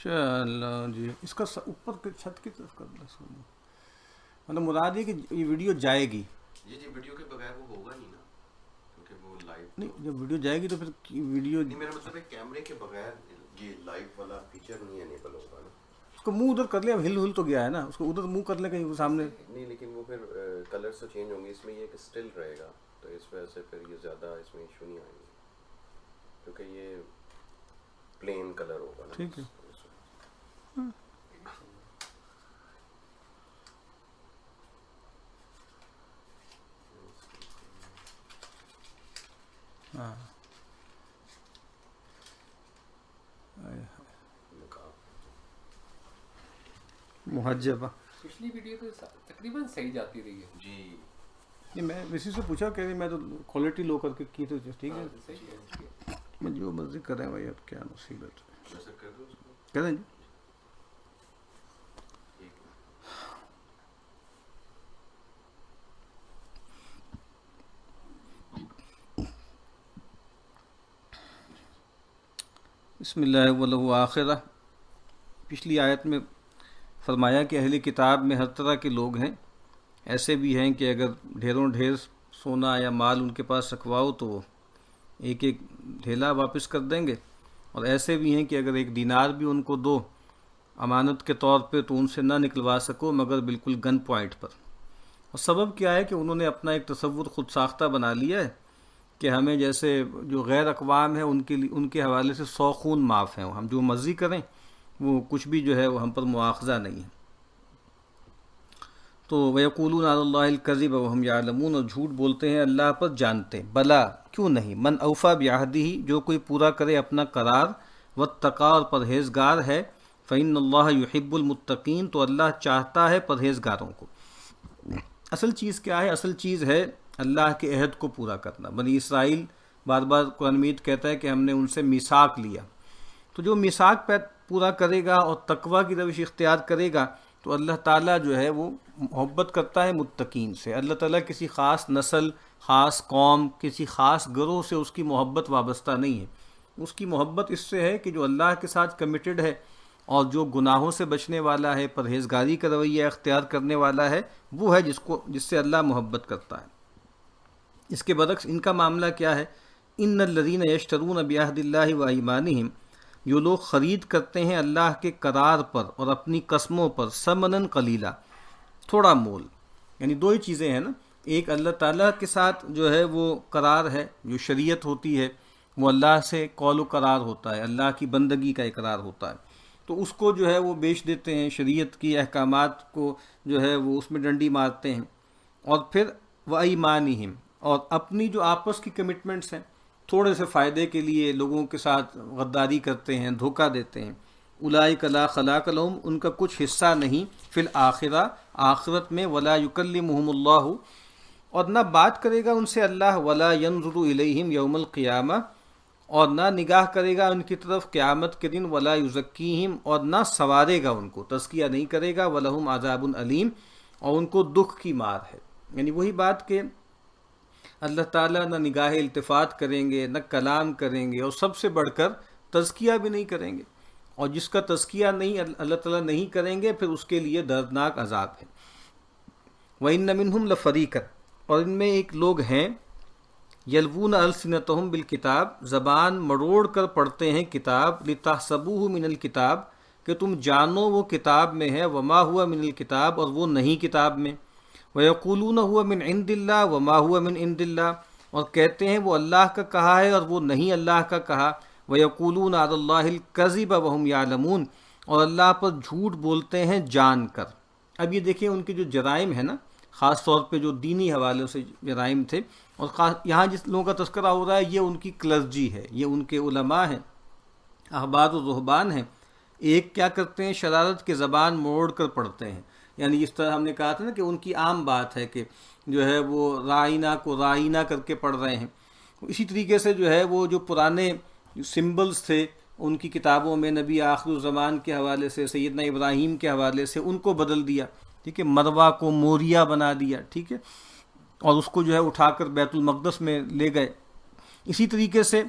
چلو جی, اس کا اوپر چھت کی طرف کر دیں, مطلب مراد یہ کہ یہ ویڈیو جائے گی. جی ویڈیو کے بغیر وہ ہوگا نہیں نا, کیونکہ وہ لائیو نہیں, جب ویڈیو جائے گی تو پھر ویڈیو نہیں, میرا مطلب ہے کیمرے کے بغیر یہ لائیو والا فیچر نہیں انیبل ہوگا نا. اس کو منہ ادھر کر لیں, اب ہل تو گیا ہے نا, اس کو ادھر منہ کر لیں کہیں سامنے. نہیں, لیکن وہ پھر کلرس تو چینج ہوں گے, اس میں یہ کہ اسٹل رہے گا, تو اس وجہ سے پھر یہ زیادہ اس میں ایشو نہیں آئیں گے, کیونکہ یہ پلین کلر ہوگا نا. ٹھیک ہے. ہاں محجبہ پچھلی ویڈیو تو تقریباً صحیح جاتی رہی ہے. جی نہیں, میں اسی سے پوچھا کہ میں تو کوالٹی لو کر کے کی تو ٹھیک ہے, میں جو مرضی کریں بھائی, اب کیا مصیبت ہے, کریں جی. بسم اللہ واللہ آخرہ. پچھلی آیت میں فرمایا کہ اہل کتاب میں ہر طرح کے لوگ ہیں, ایسے بھی ہیں کہ اگر ڈھیروں ڈھیر سونا یا مال ان کے پاس رکھواؤ تو وہ ایک ایک ڈھیلا واپس کر دیں گے, اور ایسے بھی ہیں کہ اگر ایک دینار بھی ان کو دو امانت کے طور پہ تو ان سے نہ نکلوا سکو مگر بالکل گن پوائنٹ پر. اور سبب کیا ہے کہ انہوں نے اپنا ایک تصور خود ساختہ بنا لیا ہے کہ ہمیں جیسے جو غیر اقوام ہیں ان کے حوالے سے 100 خون معاف ہیں, ہم جو مرضی کریں وہ کچھ بھی جو ہے وہ ہم پر مواخذہ نہیں ہے. تو وَيَقُولُونَ عَلَى اللَّهِ الْكَذِبَ وَهُمْ يَعْلَمُونَ, اور جھوٹ بولتے ہیں اللہ پر جانتے. بلا کیوں نہیں, من اوفا بعہدہ, جو کوئی پورا کرے اپنا قرار, واتقى, اور پرہیزگار ہے, فإن اللہ يحب المتقین, تو اللہ چاہتا ہے پرہیزگاروں کو. اصل چیز کیا ہے؟ اصل چیز ہے اللہ کے عہد کو پورا کرنا. بنی اسرائیل بار بار قرآن مجید کہتا ہے کہ ہم نے ان سے میثاق لیا, تو جو میثاق پورا کرے گا اور تقویٰ کی روش اختیار کرے گا تو اللہ تعالیٰ جو ہے وہ محبت کرتا ہے متقین سے. اللہ تعالیٰ کسی خاص نسل, خاص قوم, کسی خاص گروہ سے اس کی محبت وابستہ نہیں ہے. اس کی محبت اس سے ہے کہ جو اللہ کے ساتھ کمیٹڈ ہے اور جو گناہوں سے بچنے والا ہے, پرہیزگاری کا رویہ اختیار کرنے والا ہے, وہ ہے جس سے اللہ محبت کرتا ہے. اس کے برعکس ان کا معاملہ کیا ہے؟ ان الذین یشترون بعہد اللہ وایمانہم, جو لوگ خرید کرتے ہیں اللہ کے قرار پر اور اپنی قسموں پر, ثمنا قلیلا, تھوڑا مول. یعنی دو ہی چیزیں ہیں نا, ایک اللہ تعالیٰ کے ساتھ جو ہے وہ قرار ہے, جو شریعت ہوتی ہے وہ اللہ سے قول و قرار ہوتا ہے, اللہ کی بندگی کا اقرار ہوتا ہے, تو اس کو جو ہے وہ بیچ دیتے ہیں, شریعت کی احکامات کو جو ہے وہ اس میں ڈنڈی مارتے ہیں. اور پھر وایمانہم, اور اپنی جو آپس کی کمٹمنٹس ہیں, تھوڑے سے فائدے کے لیے لوگوں کے ساتھ غداری کرتے ہیں, دھوکہ دیتے ہیں. اولئک لا خلاق لہم, ان کا کچھ حصہ نہیں فی الآخرہ, آخرت میں, ولا یکلمہم اللہ, اور نہ بات کرے گا ان سے اللہ, ولا ینظر الیہم یوم القیامہ, اور نہ نگاہ کرے گا ان کی طرف قیامت کے دن, ولا یزکیہم, اور نہ سنوارے گا ان کو, تزکیہ نہیں کرے گا, ولہم عذاب علیم, اور ان کو دکھ کی مار ہے. یعنی وہی بات کہ اللہ تعالیٰ نہ نگاہ التفات کریں گے, نہ کلام کریں گے, اور سب سے بڑھ کر تزکیہ بھی نہیں کریں گے, اور جس کا تزکیہ نہیں اللہ تعالیٰ نہیں کریں گے پھر اس کے لیے دردناک عذاب ہے. وَإِنَّ مِنْهُمْ لَفَرِيقًا، اور ان میں ایک لوگ ہیں، یلوون السنتہم بالکتاب، زبان مروڑ کر پڑھتے ہیں کتاب، لتحسبوہ من الکتاب، کہ تم جانو وہ کتاب میں ہے، وما ہوا من الکتاب، اور وہ نہیں کتاب میں، ویقولون ہوا من عند اللہ وما ہوا من عند اللہ، اور کہتے ہیں وہ اللہ کا کہا ہے اور وہ نہیں اللہ کا کہا، ویقولون علی اللہ الکذب وہم یعلمون، اور اللہ پر جھوٹ بولتے ہیں جان کر۔ اب یہ دیکھیں ان کے جو جرائم ہیں نا، خاص طور پہ جو دینی حوالے سے جرائم تھے، اور یہاں جس لوگوں کا تذکرہ ہو رہا ہے یہ ان کی کلرجی ہے، یہ ان کے علماء ہیں، احبار و رہبان ہیں۔ ایک کیا کرتے ہیں، شرارت کے زبان موڑ کر پڑھتے ہیں، یعنی اس طرح ہم نے کہا تھا نا کہ ان کی عام بات ہے کہ جو ہے وہ رائنا کو رائنا کر کے پڑھ رہے ہیں۔ اسی طریقے سے جو ہے وہ جو پرانے سمبلز تھے ان کی کتابوں میں نبی آخر الزمان کے حوالے سے، سیدنا ابراہیم کے حوالے سے، ان کو بدل دیا، ٹھیک ہے، مروا کو موریا بنا دیا، ٹھیک ہے، اور اس کو جو ہے اٹھا کر بیت المقدس میں لے گئے۔ اسی طریقے سے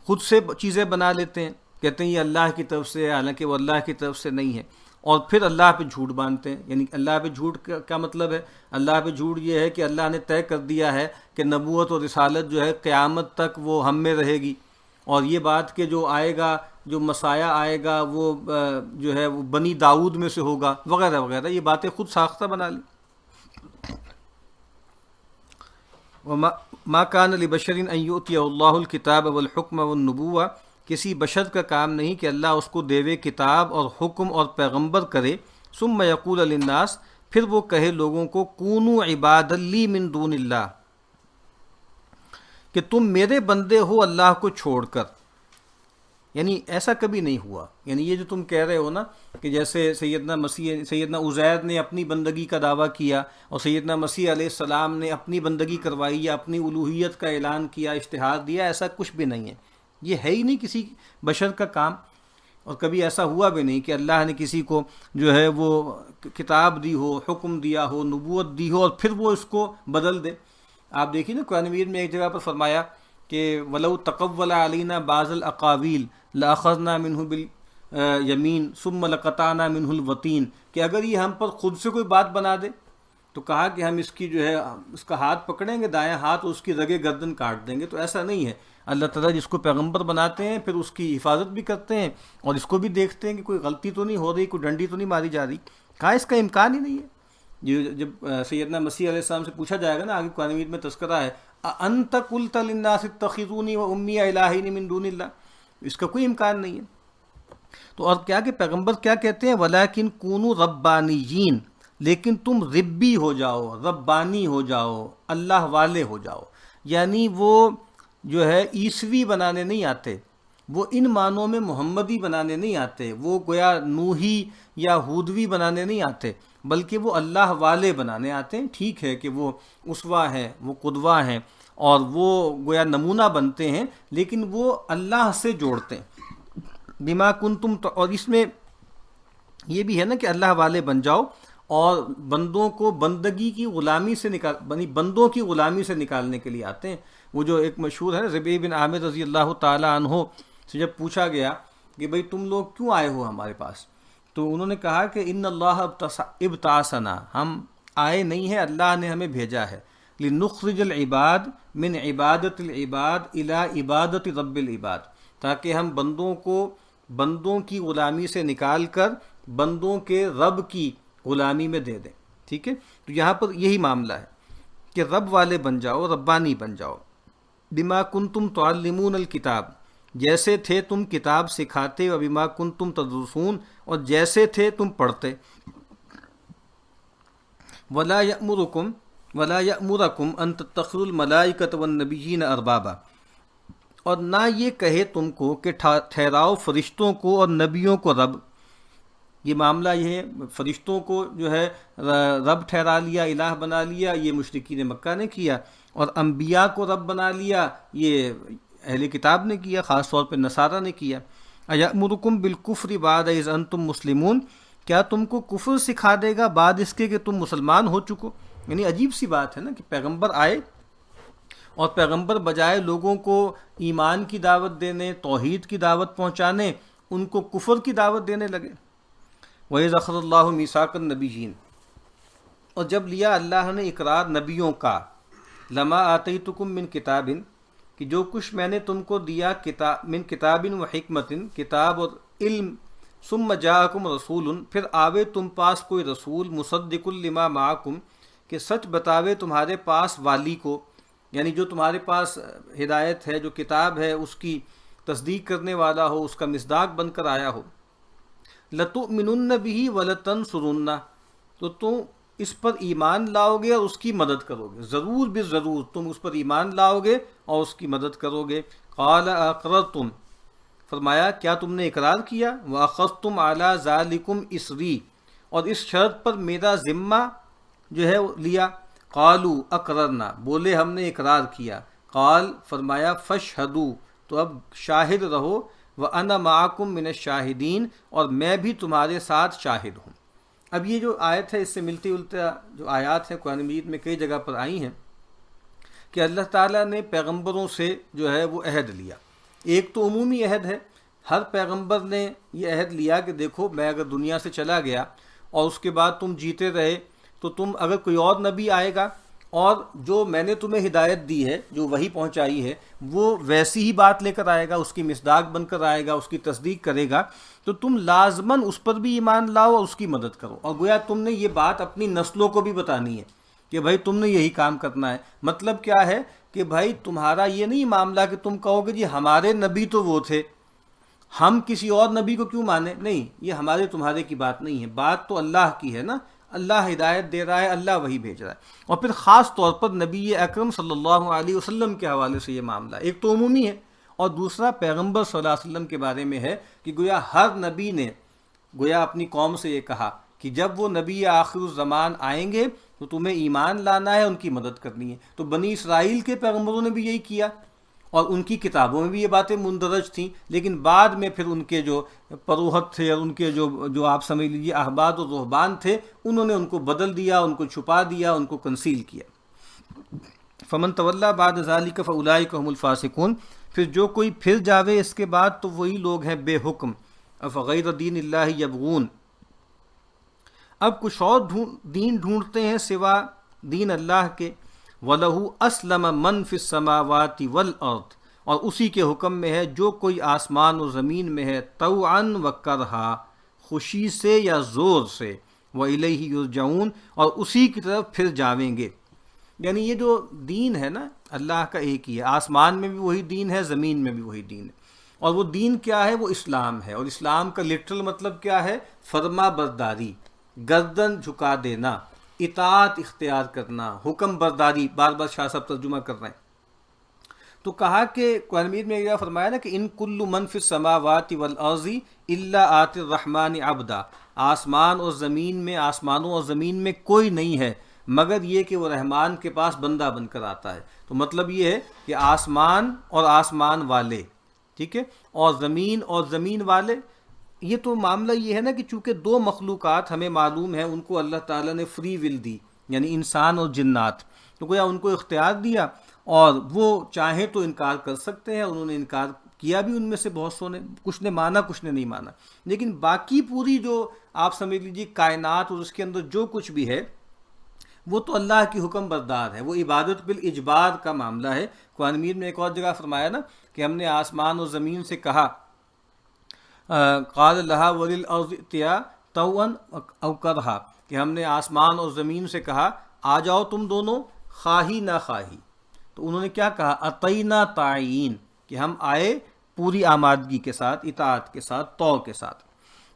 خود سے چیزیں بنا لیتے ہیں، کہتے ہیں یہ اللہ کی طرف سے ہے، حالانکہ وہ اللہ کی طرف سے نہیں ہے، اور پھر اللہ پہ جھوٹ باندھتے ہیں۔ یعنی اللہ پہ جھوٹ کا کیا مطلب ہے؟ اللہ پہ جھوٹ یہ ہے کہ اللہ نے طے کر دیا ہے کہ نبوت اور رسالت جو ہے قیامت تک وہ ہم میں رہے گی، اور یہ بات کہ جو آئے گا، جو مسایہ آئے گا وہ جو ہے وہ بنی داؤد میں سے ہوگا، وغیرہ وغیرہ، یہ باتیں خود ساختہ بنا لی۔ ما کان لبشر ان یؤتی اللہ الکتاب والحکم والنبوہ، کسی بشر کا کام نہیں کہ اللہ اس کو دیوے کتاب اور حکم اور پیغمبر کرے، ثم یقول للناس، پھر وہ کہے لوگوں کو، کونوا عبادا لی من دون اللہ، کہ تم میرے بندے ہو اللہ کو چھوڑ کر۔ یعنی ایسا کبھی نہیں ہوا، یعنی یہ جو تم کہہ رہے ہو نا کہ جیسے سیدنا عزیر نے اپنی بندگی کا دعویٰ کیا اور سیدنا مسیح علیہ السلام نے اپنی بندگی کروائی یا اپنی الوہیت کا اعلان کیا، اشتہار دیا، ایسا کچھ بھی نہیں ہے، یہ ہے ہی نہیں کسی بشر کا کام، اور کبھی ایسا ہوا بھی نہیں کہ اللہ نے کسی کو جو ہے وہ کتاب دی ہو، حکم دیا ہو، نبوت دی ہو، اور پھر وہ اس کو بدل دے۔ آپ دیکھیے نا قرآن مجید میں ایک جگہ پر فرمایا کہ وَلَوْ تَقَوَّلَ عَلَيْنَا بَعْضَ الْأَقَاوِيلِ لَأَخَذْنَا مِنْهُ بِالْيَمِينِ ثُمَّ لَقَطَعْنَا مِنْهُ الْوَتِينَ، کہ اگر یہ ہم پر خود سے کوئی بات بنا دے تو کہا کہ ہم اس کی جو ہے اس کا ہاتھ پکڑیں گے، دائیں ہاتھ، اور اس کی رگے گردن کاٹ دیں گے۔ تو ایسا نہیں ہے، اللہ تعالیٰ جس کو پیغمبر بناتے ہیں پھر اس کی حفاظت بھی کرتے ہیں اور اس کو بھی دیکھتے ہیں کہ کوئی غلطی تو نہیں ہو رہی، کوئی ڈنڈی تو نہیں ماری جا رہی، کہا اس کا امکان ہی نہیں ہے۔ جب سیدنا مسیح علیہ السلام سے پوچھا جائے گا نا، آگے قرآن مجید میں تذکرہ ہے، انت قلت للناس اتخذونی وامی الہین من دون اللہ، اس کا کوئی امکان نہیں ہے۔ تو اور کیا کہ پیغمبر کیا کہتے ہیں، ولیکن کونوا ربانیین، لیکن تم ربی ہو جاؤ، ربانی ہو جاؤ، اللہ والے ہو جاؤ، یعنی وہ جو ہے عیسوی بنانے نہیں آتے، وہ ان معنوں میں محمدی بنانے نہیں آتے، وہ گویا نوحی یا ہودوی بنانے نہیں آتے، بلکہ وہ اللہ والے بنانے آتے ہیں۔ ٹھیک ہے کہ وہ اسوہ ہیں، وہ قدوہ ہیں، اور وہ گویا نمونہ بنتے ہیں، لیکن وہ اللہ سے جوڑتے ہیں۔ بما کنتم، اور اس میں یہ بھی ہے نا کہ اللہ والے بن جاؤ، اور بندوں کو بندگی کی غلامی سے بندوں کی غلامی سے نکالنے کے لیے آتے ہیں۔ وہ جو ایک مشہور ہے ربیع بن عامر رضی اللہ تعالی عنہ سے جب پوچھا گیا کہ بھئی تم لوگ کیوں آئے ہو ہمارے پاس، تو انہوں نے کہا کہ ان اللہ ابتعثنا، ہم آئے نہیں ہیں، اللہ نے ہمیں بھیجا ہے، لنخرج العباد من عبادت العباد الی عبادت رب العباد، تاکہ ہم بندوں کو بندوں کی غلامی سے نکال کر بندوں کے رب کی غلامی میں دے دیں۔ ٹھیک ہے، تو یہاں پر یہی معاملہ ہے کہ رب والے بن جاؤ، ربانی بن جاؤ۔ بما کنتم تعلمون الکتاب، جیسے تھے تم کتاب سکھاتے، و بما کنتم تدرسون، اور جیسے تھے تم پڑھتے۔ ولا یأمرکم ان تتخذوا الملائکۃ والنبیین اربابا، اور نہ یہ کہے تم کو کہ ٹھہراؤ فرشتوں کو اور نبیوں کو رب۔ یہ معاملہ یہ ہے، فرشتوں کو جو ہے رب ٹھہرا لیا، الہ بنا لیا، یہ مشرکین مکہ نے کیا، اور انبیاء کو رب بنا لیا، یہ اہل کتاب نے کیا، خاص طور پہ نصارہ نے کیا۔ ایأمرکم بالکفر بعد اذ انتم مسلمون، کیا تم کو کفر سکھا دے گا بعد اس کے کہ تم مسلمان ہو چکو؟ یعنی عجیب سی بات ہے نا کہ پیغمبر آئے اور پیغمبر بجائے لوگوں کو ایمان کی دعوت دینے، توحید کی دعوت پہنچانے، ان کو کفر کی دعوت دینے لگے۔ وَإِذْ أَخَذَ اللَّهُ مِيثَاقَ النَّبِيِّينَ، اور جب لیا اللہ نے اقرار نبیوں کا، لما آتیتکم من کتاب، کہ جو کچھ میں نے تم کو دیا کتاب، من کتاب و حکمت، کتاب اور علم، ثم جاءکم رسول، پھر آوے تم پاس کوئی رسول، مصدق لما معکم، کہ سچ بتاوے تمہارے پاس والی کو، یعنی جو تمہارے پاس ہدایت ہے، جو کتاب ہے، اس کی تصدیق کرنے والا ہو، اس کا مصداق بن کر آیا ہو۔ لَتُؤْمِنُنَّ بِهِ وَلَتَنْصُرُنَّ، تو تم اس پر ایمان لاؤ گے اور اس کی مدد کرو گے، ضرور بے ضرور تم اس پر ایمان لاؤ گے اور اس کی مدد کرو گے۔ قَالَ أَقْرَرْتُمْ، فرمایا کیا تم نے اقرار کیا، وَأَخَذْتُمْ عَلَى ذَلِكُمْ إِصْرِي، اور اس شرط پر میرا ذمہ جو ہے لیا۔ قالوا اقررنا، بولے ہم نے اقرار کیا۔ قال، فرمایا فاشہدوا، تو اب شاہد رہو، وَأَنَا مَعَكُمْ مِنَ الشَّاهِدِينَ، اور میں بھی تمہارے ساتھ شاہد ہوں۔ اب یہ جو آیت ہے اس سے ملتی التا جو آیات ہیں قرآن مجید میں کئی جگہ پر آئی ہیں کہ اللہ تعالیٰ نے پیغمبروں سے جو ہے وہ عہد لیا۔ ایک تو عمومی عہد ہے، ہر پیغمبر نے یہ عہد لیا کہ دیکھو میں اگر دنیا سے چلا گیا اور اس کے بعد تم جیتے رہے تو تم اگر کوئی اور نبی آئے گا اور جو میں نے تمہیں ہدایت دی ہے، جو وحی پہنچائی ہے، وہ ویسی ہی بات لے کر آئے گا، اس کی مصداق بن کر آئے گا، اس کی تصدیق کرے گا، تو تم لازماً اس پر بھی ایمان لاؤ اور اس کی مدد کرو۔ اور گویا تم نے یہ بات اپنی نسلوں کو بھی بتانی ہے کہ بھائی تم نے یہی کام کرنا ہے۔ مطلب کیا ہے کہ بھائی تمہارا یہ نہیں معاملہ کہ تم کہو گے جی ہمارے نبی تو وہ تھے، ہم کسی اور نبی کو کیوں مانیں، نہیں، یہ ہمارے تمہارے کی بات نہیں ہے، بات تو اللہ کی ہے نا، اللہ ہدایت دے رہا ہے، اللہ وہی بھیج رہا ہے۔ اور پھر خاص طور پر نبی اکرم صلی اللہ علیہ وسلم کے حوالے سے یہ معاملہ ایک تو عمومی ہے، اور دوسرا پیغمبر صلی اللہ علیہ وسلم کے بارے میں ہے کہ گویا ہر نبی نے گویا اپنی قوم سے یہ کہا کہ جب وہ نبی آخر الزمان آئیں گے تو تمہیں ایمان لانا ہے، ان کی مدد کرنی ہے۔ تو بنی اسرائیل کے پیغمبروں نے بھی یہی کیا، اور ان کی کتابوں میں بھی یہ باتیں مندرج تھیں، لیکن بعد میں پھر ان کے جو پروہت تھے اور ان کے جو آپ سمجھ لیجیے احبار و رہبان تھے، انہوں نے ان کو بدل دیا، ان کو چھپا دیا، ان کو کنسیل کیا۔ فمن تولی بعد ذلک فاولئک هم الفاسقون، پھر جو کوئی پھر جاوے اس کے بعد تو وہی لوگ ہیں بے حکم۔ افغیر دین اللہ یبغون، اب کچھ اور دین ڈھونڈتے ہیں سوا دین اللہ کے۔ وَلَهُ أَسْلَمَ مَنْ فِي السَّمَاوَاتِ وَالْأَرْضِ، اور اسی کے حکم میں ہے جو کوئی آسمان و زمین میں ہے، طوعاً وکرہا، خوشی سے یا زور سے، وَإِلَيْهِ يُرْجَعُونَ، اور اسی کی طرف پھر جاویں گے۔ یعنی یہ جو دین ہے نا اللہ کا ایک ہی ہے، آسمان میں بھی وہی دین ہے، زمین میں بھی وہی دین ہے۔ اور وہ دین کیا ہے؟ وہ اسلام ہے، اور اسلام کا لٹرل مطلب کیا ہے؟ فرما برداری، گردن جھکا دینا، اطاعت اختیار کرنا، حکم برداری، بار بار شاہ صاحب ترجمہ کر رہے ہیں۔ تو کہا کہ قرآن مجید میں یہ فرمایا نا کہ ان کل من فی السماوات والارض الا آتی الرحمن عبدا، آسمان اور زمین میں، آسمانوں اور زمین میں کوئی نہیں ہے مگر یہ کہ وہ رحمان کے پاس بندہ بن کر آتا ہے۔ تو مطلب یہ ہے کہ آسمان اور آسمان والے، ٹھیک ہے، اور زمین والے، یہ تو معاملہ یہ ہے نا کہ چونکہ دو مخلوقات ہمیں معلوم ہے ان کو اللہ تعالیٰ نے فری ول دی، یعنی انسان اور جنات، تو گویا ان کو اختیار دیا اور وہ چاہیں تو انکار کر سکتے ہیں، انہوں نے انکار کیا بھی، ان میں سے بہت سو نے، کچھ نے مانا کچھ نے نہیں مانا، لیکن باقی پوری جو آپ سمجھ لیجیے کائنات اور اس کے اندر جو کچھ بھی ہے وہ تو اللہ کی حکم بردار ہے، وہ عبادت بالاجبار کا معاملہ ہے۔ قرآن مجید میں ایک اور جگہ فرمایا نا کہ ہم نے آسمان اور زمین سے کہا قال لها وللارض ائتیا طوعا او کرہا، کہ ہم نے آسمان اور زمین سے کہا آ جاؤ تم دونوں خواہی نہ خواہی، تو انہوں نے کیا کہا؟ اتینا طائعین، کہ ہم آئے پوری آمادگی کے ساتھ، اطاعت کے ساتھ، طوع کے ساتھ۔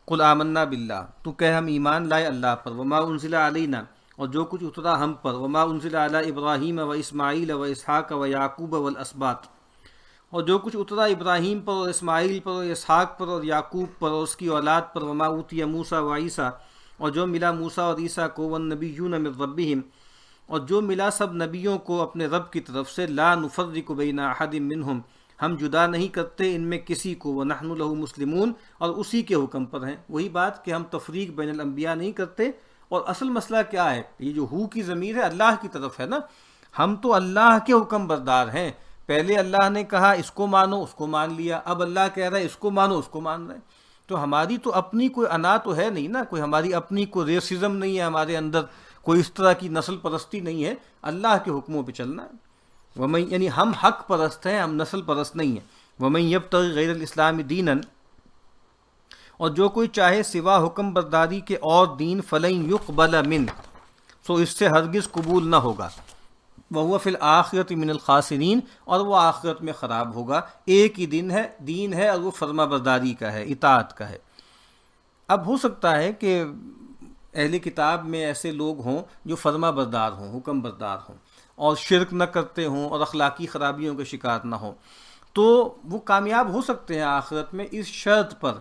قل آمنا باللہ، تو کہ ہم ایمان لائے اللہ پر، وما انزل علینا، اور جو کچھ اترا ہم پر، وما انزل علی ابراہیم و اسماعیل و اسحاق و یعقوب والاسباط، اور جو کچھ اترا ابراہیم پر اور اسماعیل پر اور اسحاق پر اور یعقوب پر اور اس کی اولاد پر، وما اوتی موسیٰ و عیسیٰ، اور جو ملا موسیٰ اور عیسیٰ کو، والنبیون من ربہم، اور جو ملا سب نبیوں کو اپنے رب کی طرف سے، لا نفرق بین احد منہم، ہم جدا نہیں کرتے ان میں کسی کو، ونحن لہ مسلمون، اور اسی کے حکم پر ہیں۔ وہی بات کہ ہم تفریق بین الانبیاء نہیں کرتے، اور اصل مسئلہ کیا ہے؟ یہ جو ہو کی ضمیر ہے اللہ کی طرف ہے نا، ہم تو اللہ کے حکم بردار ہیں۔ پہلے اللہ نے کہا اس کو مانو، اس کو مان لیا، اب اللہ کہہ رہا ہے اس کو مانو، اس کو مان رہے ہیں۔ تو ہماری تو اپنی کوئی انا تو ہے نہیں نا، کوئی ہماری اپنی کوئی ریسزم نہیں ہے ہمارے اندر، کوئی اس طرح کی نسل پرستی نہیں ہے، اللہ کے حکموں پہ چلنا ہے۔ ومن یعنی ہم حق پرست ہیں، ہم نسل پرست نہیں ہیں۔ ومن یبتغی غیر الاسلام دینا، اور جو کوئی چاہے سوا حکم برداری کے اور دین، فلن یقبل من، سو اس سے ہرگز قبول نہ ہوگا، وہو فی الآخرۃ من الخاسرین، اور وہ آخرت میں خراب ہوگا۔ ایک ہی دین ہے اور وہ فرما برداری کا ہے، اطاعت کا ہے۔ اب ہو سکتا ہے کہ اہل کتاب میں ایسے لوگ ہوں جو فرما بردار ہوں، حکم بردار ہوں، اور شرک نہ کرتے ہوں اور اخلاقی خرابیوں کے شکار نہ ہوں، تو وہ کامیاب ہو سکتے ہیں آخرت میں، اس شرط پر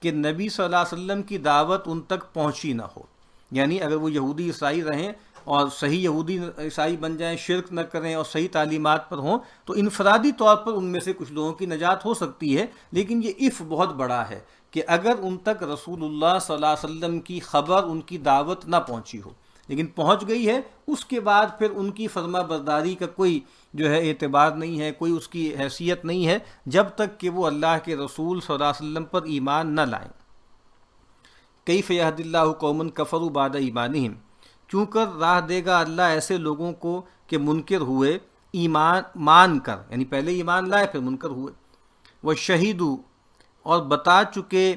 کہ نبی صلی اللہ علیہ وسلم کی دعوت ان تک پہنچی نہ ہو۔ یعنی اگر وہ یہودی عیسائی رہیں اور صحیح یہودی عیسائی بن جائیں، شرک نہ کریں اور صحیح تعلیمات پر ہوں، تو انفرادی طور پر ان میں سے کچھ لوگوں کی نجات ہو سکتی ہے، لیکن یہ اف بہت بڑا ہے کہ اگر ان تک رسول اللہ صلی اللہ علیہ وسلم کی خبر، ان کی دعوت نہ پہنچی ہو، لیکن پہنچ گئی ہے، اس کے بعد پھر ان کی فرما برداری کا کوئی جو ہے اعتبار نہیں ہے، کوئی اس کی حیثیت نہیں ہے، جب تک کہ وہ اللہ کے رسول صلی اللہ علیہ وسلم پر ایمان نہ لائیں۔ کیف یہد اللہ قوما کفروا بعد ایمانہم، کیوں کر راہ دے گا اللہ ایسے لوگوں کو کہ منکر ہوئے ایمان مان کر، یعنی پہلے ایمان لائے پھر منکر ہوئے، وشہدوا، اور بتا چکے،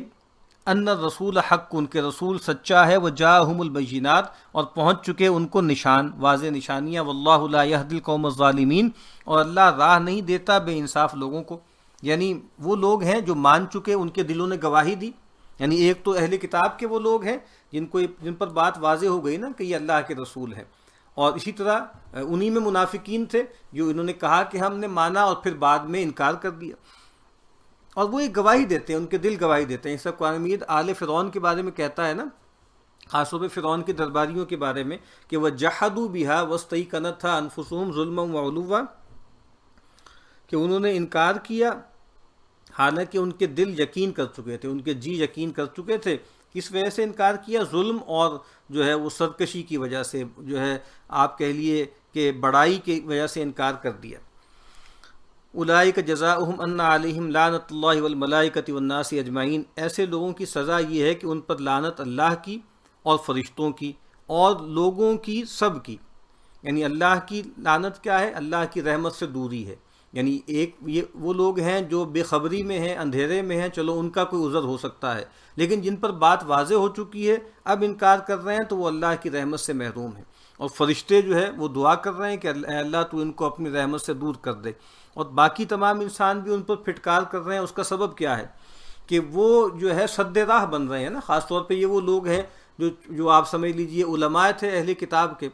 ان الرسول حق، ان کے رسول سچا ہے، وجاءہم البینات، اور پہنچ چکے ان کو نشان، واضح نشانیاں، واللہ لا یہدی القوم الظالمین، اور اللہ راہ نہیں دیتا بے انصاف لوگوں کو۔ یعنی وہ لوگ ہیں جو مان چکے، ان کے دلوں نے گواہی دی، یعنی ایک تو اہل کتاب کے وہ لوگ ہیں جن پر بات واضح ہو گئی نا کہ یہ اللہ کے رسول ہیں، اور اسی طرح انہی میں منافقین تھے جو انہوں نے کہا کہ ہم نے مانا اور پھر بعد میں انکار کر دیا، اور وہ ایک گواہی دیتے ہیں، ان کے دل گواہی دیتے ہیں۔ اس کا قرآن مجید آل فرعون کے بارے میں کہتا ہے نا، خاص طور پہ فرعون کے درباریوں کے بارے میں، کہ وَجَحَدُوا بِهَا وَاسْتَيْقَنَتْهَا أَنفُسُهُمْ ظُلْمًا وَعُلُوًّا، کہ انہوں نے انکار کیا حالانکہ ان کے دل یقین کر چکے تھے، ان کے جی یقین کر چکے تھے۔ کس وجہ سے انکار کیا؟ ظلم اور جو ہے وہ سرکشی کی وجہ سے، جو ہے آپ کہہ لیے کہ بڑائی کی وجہ سے انکار کر دیا۔ اولئک جزاؤہم ان علیہم لعنۃ اللہ والملائکۃ والناس اجمعین، ایسے لوگوں کی سزا یہ ہے کہ ان پر لعنت اللہ کی اور فرشتوں کی اور لوگوں کی، سب کی۔ یعنی اللہ کی لعنت کیا ہے؟ اللہ کی رحمت سے دوری ہے۔ یعنی ایک یہ وہ لوگ ہیں جو بے خبری میں ہیں، اندھیرے میں ہیں، چلو ان کا کوئی عذر ہو سکتا ہے، لیکن جن پر بات واضح ہو چکی ہے، اب انکار کر رہے ہیں، تو وہ اللہ کی رحمت سے محروم ہیں۔ اور فرشتے جو ہے وہ دعا کر رہے ہیں کہ اے اللہ تو ان کو اپنی رحمت سے دور کر دے، اور باقی تمام انسان بھی ان پر پھٹکار کر رہے ہیں۔ اس کا سبب کیا ہے؟ کہ وہ جو ہے سد راہ بن رہے ہیں نا، خاص طور پہ یہ وہ لوگ ہیں جو آپ سمجھ لیجئے علماء تھے اہل کتاب کے،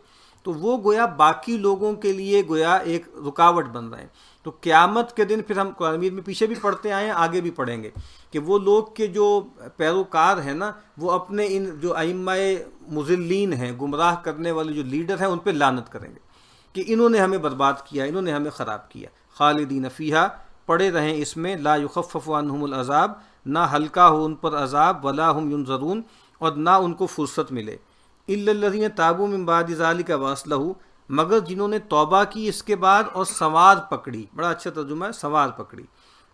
تو وہ گویا باقی لوگوں کے لیے گویا ایک رکاوٹ بن رہے ہیں۔ تو قیامت کے دن پھر ہم قرآن مجید میں پیچھے بھی پڑھتے آئے ہیں، آگے بھی پڑھیں گے کہ وہ لوگ کے جو پیروکار ہیں نا، وہ اپنے ان جو ائمہ مضلین ہیں، گمراہ کرنے والے جو لیڈر ہیں، ان پہ لعنت کریں گے کہ انہوں نے ہمیں برباد کیا، انہوں نے ہمیں خراب کیا۔ خالدین فیہا، پڑے رہیں اس میں، لا یخفف عنہم العذاب، نہ ہلکا ہو ان پر عذاب، ولا ہم ینظرون، اور نہ ان کو فرصت ملے، الا الذین تابوا من بعد ذلک واصلحوا، مگر جنہوں نے توبہ کی اس کے بعد اور سنوار پکڑی۔ بڑا اچھا ترجمہ ہے، سنوار پکڑی۔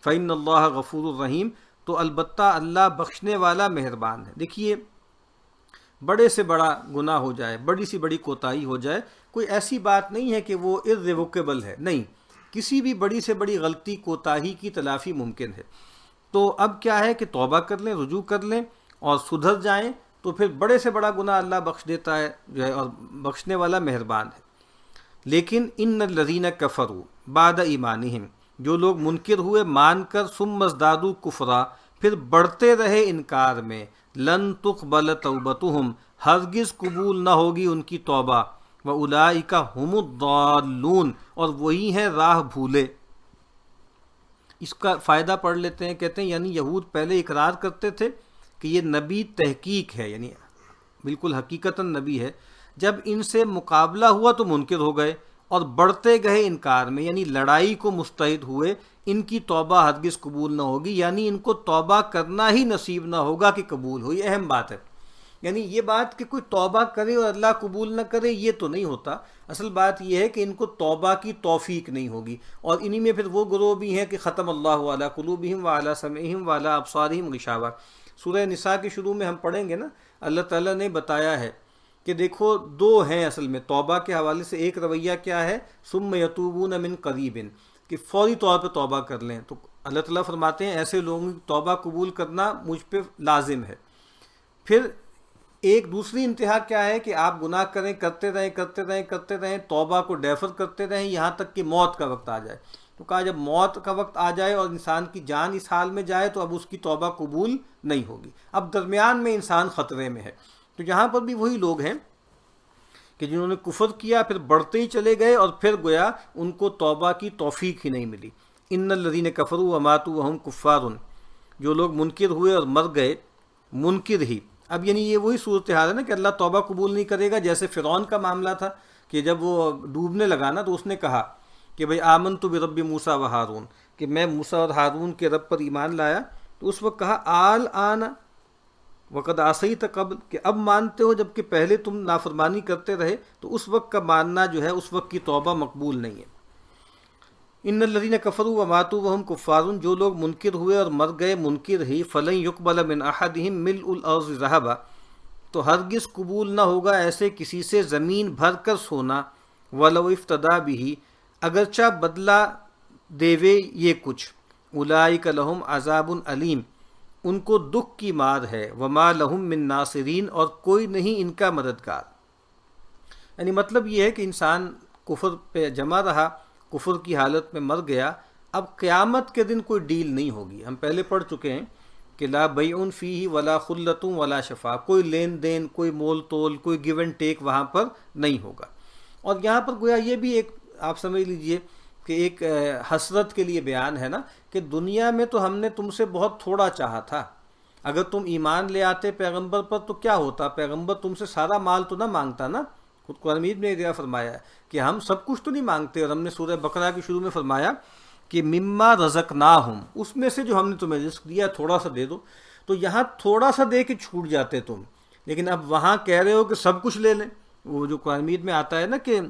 فإن اللہ غفور الرحیم، تو البتہ اللہ بخشنے والا مہربان ہے۔ دیکھیے، بڑے سے بڑا گناہ ہو جائے، بڑی سی بڑی کوتاہی ہو جائے، کوئی ایسی بات نہیں ہے کہ وہ irrevocable ہے، نہیں، کسی بھی بڑی سے بڑی غلطی کوتاہی کی تلافی ممکن ہے۔ تو اب کیا ہے کہ توبہ کر لیں، رجوع کر لیں اور سدھر جائیں، تو پھر بڑے سے بڑا گناہ اللہ بخش دیتا ہے جو ہے، اور بخشنے والا مہربان ہے۔ لیکن ان الذین کفروا بعد ایمانہم، جو لوگ منکر ہوئے مان کر، ثم ازدادوا کفرا، پھر بڑھتے رہے انکار میں، لن تقبل توبتہم، ہرگز قبول نہ ہوگی ان کی توبہ، واولئک ھم الضالون، اور وہی ہیں راہ بھولے۔ اس کا فائدہ پڑھ لیتے ہیں، کہتے ہیں یعنی یہود پہلے اقرار کرتے تھے کہ یہ نبی تحقیق ہے، یعنی بالکل حقیقتاً نبی ہے، جب ان سے مقابلہ ہوا تو منکر ہو گئے اور بڑھتے گئے انکار میں، یعنی لڑائی کو مستعد ہوئے، ان کی توبہ ہرگز قبول نہ ہوگی، یعنی ان کو توبہ کرنا ہی نصیب نہ ہوگا کہ قبول ہو۔ یہ اہم بات ہے، یعنی یہ بات کہ کوئی توبہ کرے اور اللہ قبول نہ کرے، یہ تو نہیں ہوتا۔ اصل بات یہ ہے کہ ان کو توبہ کی توفیق نہیں ہوگی، اور انہی میں پھر وہ گروہ بھی ہیں کہ ختم اللہ علی قلوبہم وعلی سمعہم وعلی ابصارہم غشاوہ۔ سورہ نساء کے شروع میں ہم پڑھیں گے نا، اللہ تعالیٰ نے بتایا ہے کہ دیکھو دو ہیں اصل میں توبہ کے حوالے سے. ایک رویہ کیا ہے، ثم یتوبون من قریب، کہ فوری طور پہ توبہ کر لیں. تو اللہ تعالیٰ فرماتے ہیں ایسے لوگوں کی توبہ قبول کرنا مجھ پہ لازم ہے. پھر ایک دوسری انتہا کیا ہے کہ آپ گناہ کریں، کرتے رہیں، توبہ کو ڈیفر کرتے رہیں یہاں تک کہ موت کا وقت آ جائے. تو کہا جب موت کا وقت آ جائے اور انسان کی جان اس حال میں جائے تو اب اس کی توبہ قبول نہیں ہوگی. اب درمیان میں انسان خطرے میں ہے. تو یہاں پر بھی وہی لوگ ہیں کہ جنہوں نے کفر کیا، پھر بڑھتے ہی چلے گئے اور پھر گویا ان کو توبہ کی توفیق ہی نہیں ملی. ان الذین کفروا وماتوا وہم کفار، جو لوگ منکر ہوئے اور مر گئے منکر ہی. اب یعنی یہ وہی صورتحال ہے نا کہ اللہ توبہ قبول نہیں کرے گا. جیسے فرعون کا معاملہ تھا کہ جب وہ ڈوبنے لگا نا تو اس نے کہا کہ بھئی آمنت برب موسیٰ و ہارون، کہ میں موسیٰ اور ہارون کے رب پر ایمان لایا. تو اس وقت کہا آن وقد عصیت قبل، کہ اب مانتے ہو جب کہ پہلے تم نافرمانی کرتے رہے. تو اس وقت کا ماننا جو ہے اس وقت کی توبہ مقبول نہیں ہے. ان الذین کفروا وماتوا وہم کفار، جو لوگ منکر ہوئے اور مر گئے منکر ہی، فلن یقبل من احدہم ملء الارض ذہبا، تو ہرگز قبول نہ ہوگا ایسے کسی سے زمین بھر کر سونا، ولو افتدی بہ، اگرچہ بدلہ دیوے یہ کچھ. اولئک لہم عذاب علیم، ان کو دکھ کی مار ہے. وما لہم من ناصرین، اور کوئی نہیں ان کا مددگار. یعنی مطلب یہ ہے کہ انسان کفر پہ جمع رہا، کفر کی حالت میں مر گیا، اب قیامت کے دن کوئی ڈیل نہیں ہوگی. ہم پہلے پڑھ چکے ہیں کہ لا بیع فیہ ولا خلۃ ولا شفاع، کوئی لین دین، کوئی مول تول، کوئی گیو اینڈ ٹیک وہاں پر نہیں ہوگا. اور یہاں پر گویا یہ بھی ایک آپ سمجھ لیجئے کہ ایک حسرت کے لیے بیان ہے نا کہ دنیا میں تو ہم نے تم سے بہت تھوڑا چاہا تھا. اگر تم ایمان لے آتے پیغمبر پر تو کیا ہوتا، پیغمبر تم سے سارا مال تو نہ مانگتا نا. خود قرآن مجید نے یہ فرمایا ہے کہ ہم سب کچھ تو نہیں مانگتے. اور ہم نے سورہ بقرہ کے شروع میں فرمایا کہ مما رزقناہم، اس میں سے جو ہم نے تمہیں رزق دیا تھوڑا سا دے دو. تو یہاں تھوڑا سا دے کے چھوٹ جاتے تم، لیکن اب وہاں کہہ رہے ہو کہ سب کچھ لے لیں. وہ جو قرآن مجید میں آتا ہے نا کہ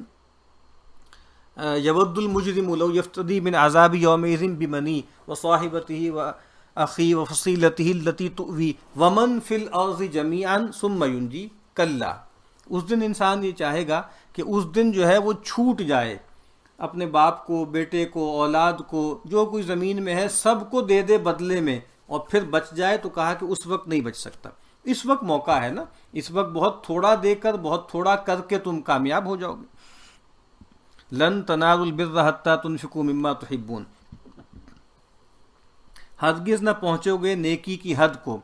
یود المجرم لو یفتدی من عذاب یومئذ بمنی وصاحبتہ واخی وفصیلتہ التی تؤوی ومن فی الارض جمیعا ثم ینجی. کلا، اس دن انسان یہ چاہے گا کہ اس دن جو ہے وہ چھوٹ جائے، اپنے باپ کو، بیٹے کو، اولاد کو، جو کوئی زمین میں ہے سب کو دے دے بدلے میں، اور پھر بچ جائے. تو کہا کہ اس وقت نہیں بچ سکتا. اس وقت موقع ہے نا، اس وقت بہت تھوڑا دے کر، بہت تھوڑا کر کے تم کامیاب ہو جاؤ گے. لن تنالوا البر حتی تنفقوا مما تحبون، ہرگز نہ پہنچو گے نیکی کی حد کو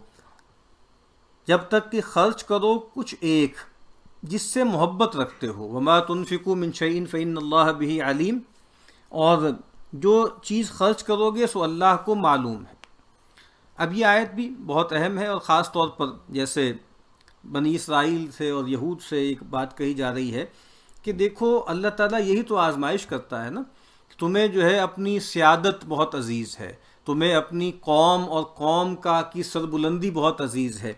جب تک کہ خرچ کرو کچھ ایک جس سے محبت رکھتے ہو. وما تنفقوا من شیء فإن اللہ بہ علیم، اور جو چیز خرچ کرو گے سو اللہ کو معلوم ہے. اب یہ آیت بھی بہت اہم ہے، اور خاص طور پر جیسے بنی اسرائیل سے اور یہود سے ایک بات کہی جا رہی ہے کہ دیکھو اللہ تعالیٰ یہی تو آزمائش کرتا ہے نا، کہ تمہیں جو ہے اپنی سیادت بہت عزیز ہے، تمہیں اپنی قوم اور قوم کی سربلندی بہت عزیز ہے.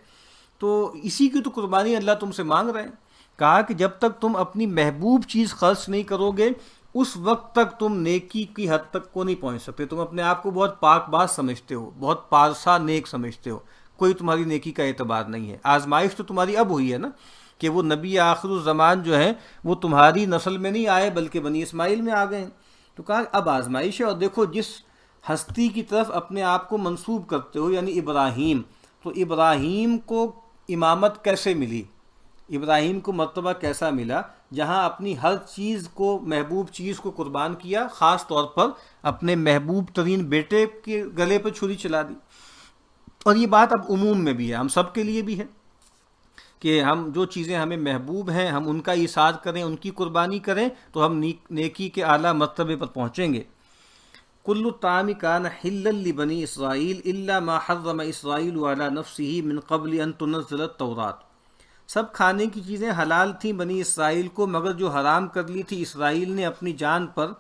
تو اسی کی تو قربانی اللہ تم سے مانگ رہے ہیں. کہا کہ جب تک تم اپنی محبوب چیز خرچ نہیں کرو گے اس وقت تک تم نیکی کی حد تک کو نہیں پہنچ سکتے. تم اپنے آپ کو بہت پاک باز سمجھتے ہو، بہت پارسا نیک سمجھتے ہو، کوئی تمہاری نیکی کا اعتبار نہیں ہے. آزمائش تو تمہاری اب ہوئی ہے نا کہ وہ نبی آخر الزمان جو ہیں وہ تمہاری نسل میں نہیں آئے بلکہ بنی اسماعیل میں آ گئے ہیں. تو کہا اب آزمائش ہے. اور دیکھو جس ہستی کی طرف اپنے آپ کو منسوب کرتے ہو یعنی ابراہیم، تو ابراہیم کو امامت کیسے ملی، ابراہیم کو مرتبہ کیسا ملا، جہاں اپنی ہر چیز کو، محبوب چیز کو قربان کیا، خاص طور پر اپنے محبوب ترین بیٹے کے گلے پہ چھری چلا دی. اور یہ بات اب عموم میں بھی ہے، ہم سب کے لیے بھی ہے کہ ہم جو چیزیں ہمیں محبوب ہیں ہم ان کا ایثار کریں، ان کی قربانی کریں تو ہم نیکی کے اعلیٰ مرتبے پر پہنچیں گے. کل الطعام کان حلا لبنی اسرائیل الا ما حرم اسرائیل علی نفسہ من قبل ان تنزل التوراۃ، سب کھانے کی چیزیں حلال تھیں بنی اسرائیل کو مگر جو حرام کر لی تھی اسرائیل نے اپنی جان پر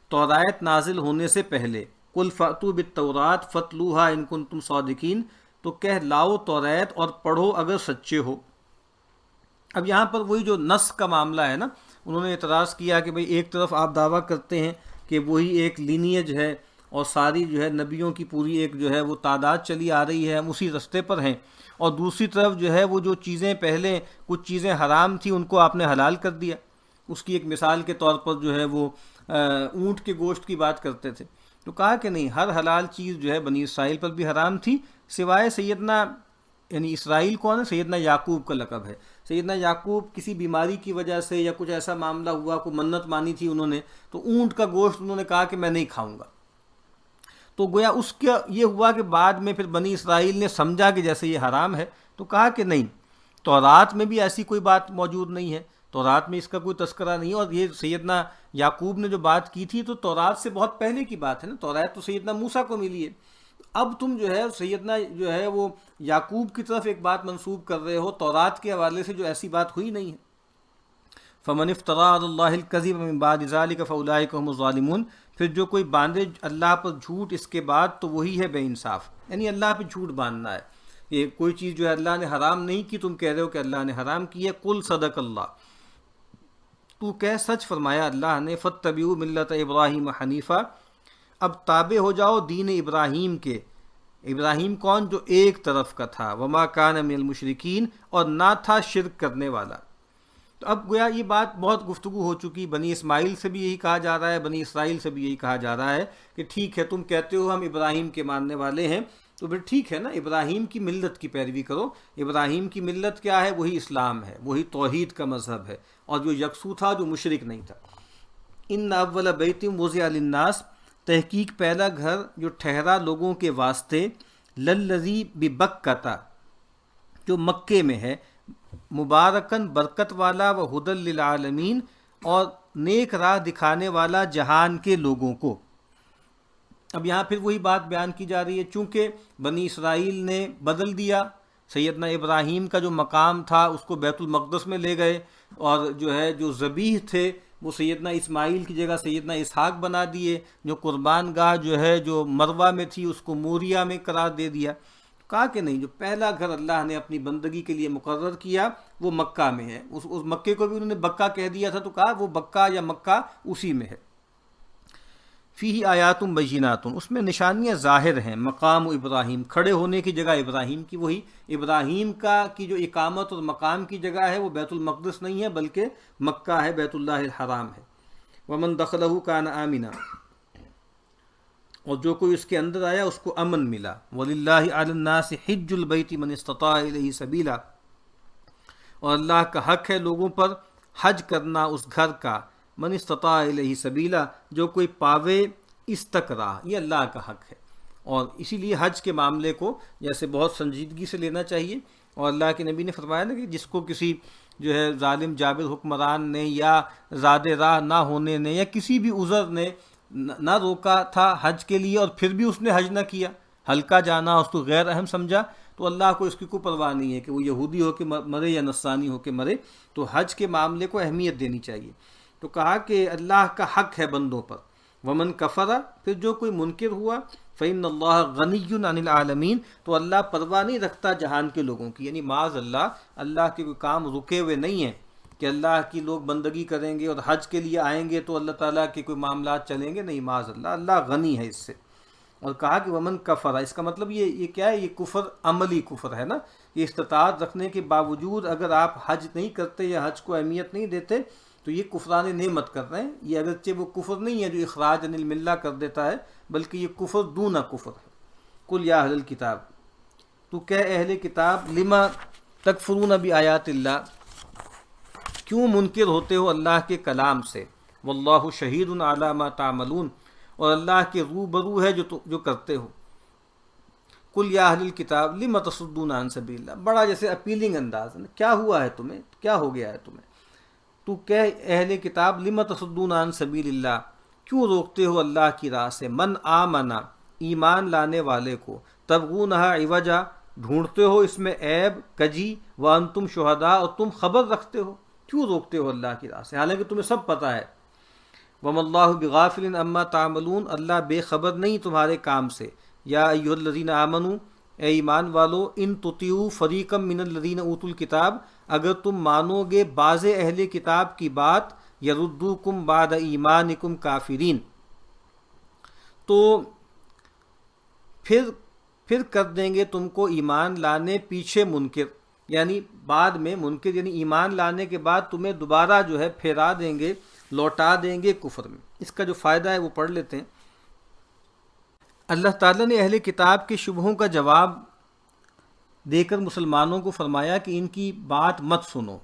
تورات نازل ہونے سے پہلے. قل فأتوا بالتوراۃ فاتلوها ان کنتم صادقین، تو کہہ لاؤ تورات اور پڑھو اگر سچے ہو. اب یہاں پر وہی جو نص کا معاملہ ہے نا، انہوں نے اعتراض کیا کہ بھئی ایک طرف آپ دعویٰ کرتے ہیں کہ وہی ایک لینیج ہے اور ساری جو ہے نبیوں کی پوری ایک جو ہے وہ تعداد چلی آ رہی ہے، ہم اسی رستے پر ہیں، اور دوسری طرف جو ہے وہ جو چیزیں پہلے کچھ چیزیں حرام تھیں ان کو آپ نے حلال کر دیا۔ اس کی ایک مثال کے طور پر جو ہے وہ اونٹ کے گوشت کی بات کرتے تھے، تو کہا کہ نہیں، ہر حلال چیز جو ہے بنی اسرائیل پر بھی حرام تھی، سوائے سیدنا، یعنی اسرائیل کون ہے؟ سیدنا یعقوب کا لقب ہے۔ سیدنا یعقوب کسی بیماری کی وجہ سے یا کچھ ایسا معاملہ ہوا، کوئی منت مانی تھی انہوں نے، تو اونٹ کا گوشت انہوں نے کہا کہ میں نہیں کھاؤں گا، تو گویا اس کا یہ ہوا کہ بعد میں پھر بنی اسرائیل نے سمجھا کہ جیسے یہ حرام ہے، تو کہا کہ نہیں، تورات میں بھی ایسی کوئی بات موجود نہیں ہے، تورات میں اس کا کوئی تذکرہ نہیں ہے، اور یہ سیدنا یعقوب نے جو بات کی تھی تو تورات سے بہت پہلے کی بات ہے نا، تورات تو سیدنا موسیٰ کو ملی ہے، اب تم جو ہے سیدنا جو ہے وہ یعقوب کی طرف ایک بات منسوب کر رہے ہو، تورات کے حوالے سے جو ایسی بات ہوئی نہیں ہے۔ فمن افترا علی اللہ الکذب من بعد ذلک فاولئک هم الظالمون، پھر جو کوئی باندھے اللہ پر جھوٹ اس کے بعد تو وہی ہے بے انصاف، یعنی اللہ پہ جھوٹ باندھنا ہے، یہ کوئی چیز جو ہے اللہ نے حرام نہیں کی، تم کہہ رہے ہو کہ اللہ نے حرام کی ہے۔ قل صدق اللہ، تو کہہ سچ فرمایا اللہ نے، فاتبعوا ملت ابراہیم حنیفہ، اب تابع ہو جاؤ دین ابراہیم کے، ابراہیم کون؟ جو ایک طرف کا تھا، وما کان من المشرکین، اور نہ تھا شرک کرنے والا۔ تو اب گویا یہ بات بہت گفتگو ہو چکی، بنی اسماعیل سے بھی یہی کہا جا رہا ہے، بنی اسرائیل سے بھی یہی کہا جا رہا ہے کہ ٹھیک ہے، تم کہتے ہو ہم ابراہیم کے ماننے والے ہیں، تو پھر ٹھیک ہے نا، ابراہیم کی ملت کی پیروی کرو۔ ابراہیم کی ملت کیا ہے؟ وہی اسلام ہے، وہی توحید کا مذہب ہے، اور جو یکسو تھا، جو مشرک نہیں تھا۔ ان اول بیت وضع للناس، تحقیق پہلا گھر جو ٹھہرا لوگوں کے واسطے، للذی ببکۃ، جو مکے میں ہے، مبارکن برکت والا، و ہدی للعالمین، اور نیک راہ دکھانے والا جہان کے لوگوں کو۔ اب یہاں پھر وہی بات بیان کی جا رہی ہے، چونکہ بنی اسرائیل نے بدل دیا، سیدنا ابراہیم کا جو مقام تھا اس کو بیت المقدس میں لے گئے، اور جو ہے جو ذبیح تھے وہ سیدنا اسماعیل کی جگہ سیدنا اسحاق بنا دیے، جو قربان گاہ جو ہے جو مروہ میں تھی اس کو موریہ میں قرار دے دیا۔ کہا کہ نہیں، جو پہلا گھر اللہ نے اپنی بندگی کے لیے مقرر کیا وہ مکہ میں ہے، اس مکے کو بھی انہوں نے بکہ کہہ دیا تھا، تو کہا وہ بکہ یا مکہ اسی میں ہے۔ فیہ آیات بینات، اس میں نشانیاں ظاہر ہیں، مقام ابراہیم، کھڑے ہونے کی جگہ ابراہیم کی، وہی ابراہیم کی جو اقامت اور مقام کی جگہ ہے وہ بیت المقدس نہیں ہے بلکہ مکہ ہے، بیت اللہ الحرام ہے۔ ومن دخلہ کان آمنا، اور جو کوئی اس کے اندر آیا اس کو امن ملا۔ وَلِلَّهِ عَلَى النَّاسِ حِجُّ الْبَيْتِ مَنِ اسْتَطَاعَ إِلَيْهِ سَبِيلًا، اور اللہ کا حق ہے لوگوں پر حج کرنا اس گھر کا، من استطاع الیہ سبیلا، جو کوئی پاوے اس تک راہ، یہ اللہ کا حق ہے، اور اسی لیے حج کے معاملے کو جیسے بہت سنجیدگی سے لینا چاہیے، اور اللہ کے نبی نے فرمایا نا کہ جس کو کسی جو ہے ظالم جابر حکمران نے یا زاد راہ نہ ہونے نے یا کسی بھی عذر نے نہ روکا تھا حج کے لیے، اور پھر بھی اس نے حج نہ کیا، ہلکا جانا اس کو غیر اہم سمجھا، تو اللہ کو اس کی کوئی پرواہ نہیں ہے کہ وہ یہودی ہو کے مرے یا نصرانی ہو کے مرے، تو حج کے معاملے کو اہمیت دینی چاہیے۔ تو کہا کہ اللہ کا حق ہے بندوں پر۔ ومن کفر، پھر جو کوئی منکر ہوا، فإن اللہ غنی عن العالمین، تو اللہ پرواہ نہیں رکھتا جہان کے لوگوں کی، یعنی معاذ اللہ کے کوئی کام رکے ہوئے نہیں ہیں کہ اللہ کی لوگ بندگی کریں گے اور حج کے لیے آئیں گے تو اللہ تعالیٰ کے کوئی معاملات چلیں گے، نہیں، معاذ اللہ غنی ہے اس سے۔ اور کہا کہ ومن کفر، اس کا مطلب یہ کیا ہے؟ یہ کفر عملی کفر ہے نا، یہ استطاعت رکھنے کے باوجود اگر آپ حج نہیں کرتے یا حج کو اہمیت نہیں دیتے تو یہ کفران نعمت کر رہے ہیں۔ یہ اگرچہ وہ کفر نہیں ہے جو اخراج عن الملہ کر دیتا ہے، بلکہ یہ کفر دون کفر ہے۔ قل یا اہل الکتاب، تو کہہ اہل کتاب، لما تکفرون بآیات اللہ، کیوں منکر ہوتے ہو اللہ کے کلام سے، واللہ شہید علی ما تعملون، اور اللہ کے روبرو ہے جو کرتے ہو۔ قل یا اہل الکتاب لم تصدون عن سبیل اللہ، بڑا جیسے اپیلنگ انداز ہے، کیا ہوا ہے تمہیں، کیا ہو گیا ہے تمہیں؟ تو کہہ اہل کتاب لم تصدون عن سبیل اللہ، کیوں روکتے ہو اللہ کی راہ سے، من آمنا، ایمان لانے والے کو، تبغونہا عوجا، ڈھونڈتے ہو اس میں عیب کجی، وانتم شہداء، اور تم خبر رکھتے ہو، کیوں روکتے ہو اللہ کی راہ سے حالانکہ تمہیں سب پتہ ہے۔ وَمَا اللَّهُ بِغَافِلٍ عَمَّا تَعْمَلُونَ، اللہ بے خبر نہیں تمہارے کام سے۔ یا ایھا الذین آمنوا، اے ایمان والو، ان تطیعوا فریقا من الذین اوتوا الکتاب، اگر تم مانو گے بعض اہل کتاب کی بات، یردوکم بعد ایمانکم کافرین، تو پھر کر دیں گے تم کو ایمان لانے پیچھے منکر، یعنی بعد میں منکر یعنی ایمان لانے کے بعد تمہیں دوبارہ جو ہے پھیرا دیں گے، لوٹا دیں گے کفر میں۔ اس کا جو فائدہ ہے وہ پڑھ لیتے ہیں۔ اللہ تعالیٰ نے اہل کتاب کے شبہوں کا جواب دے کر مسلمانوں کو فرمایا کہ ان کی بات مت سنو،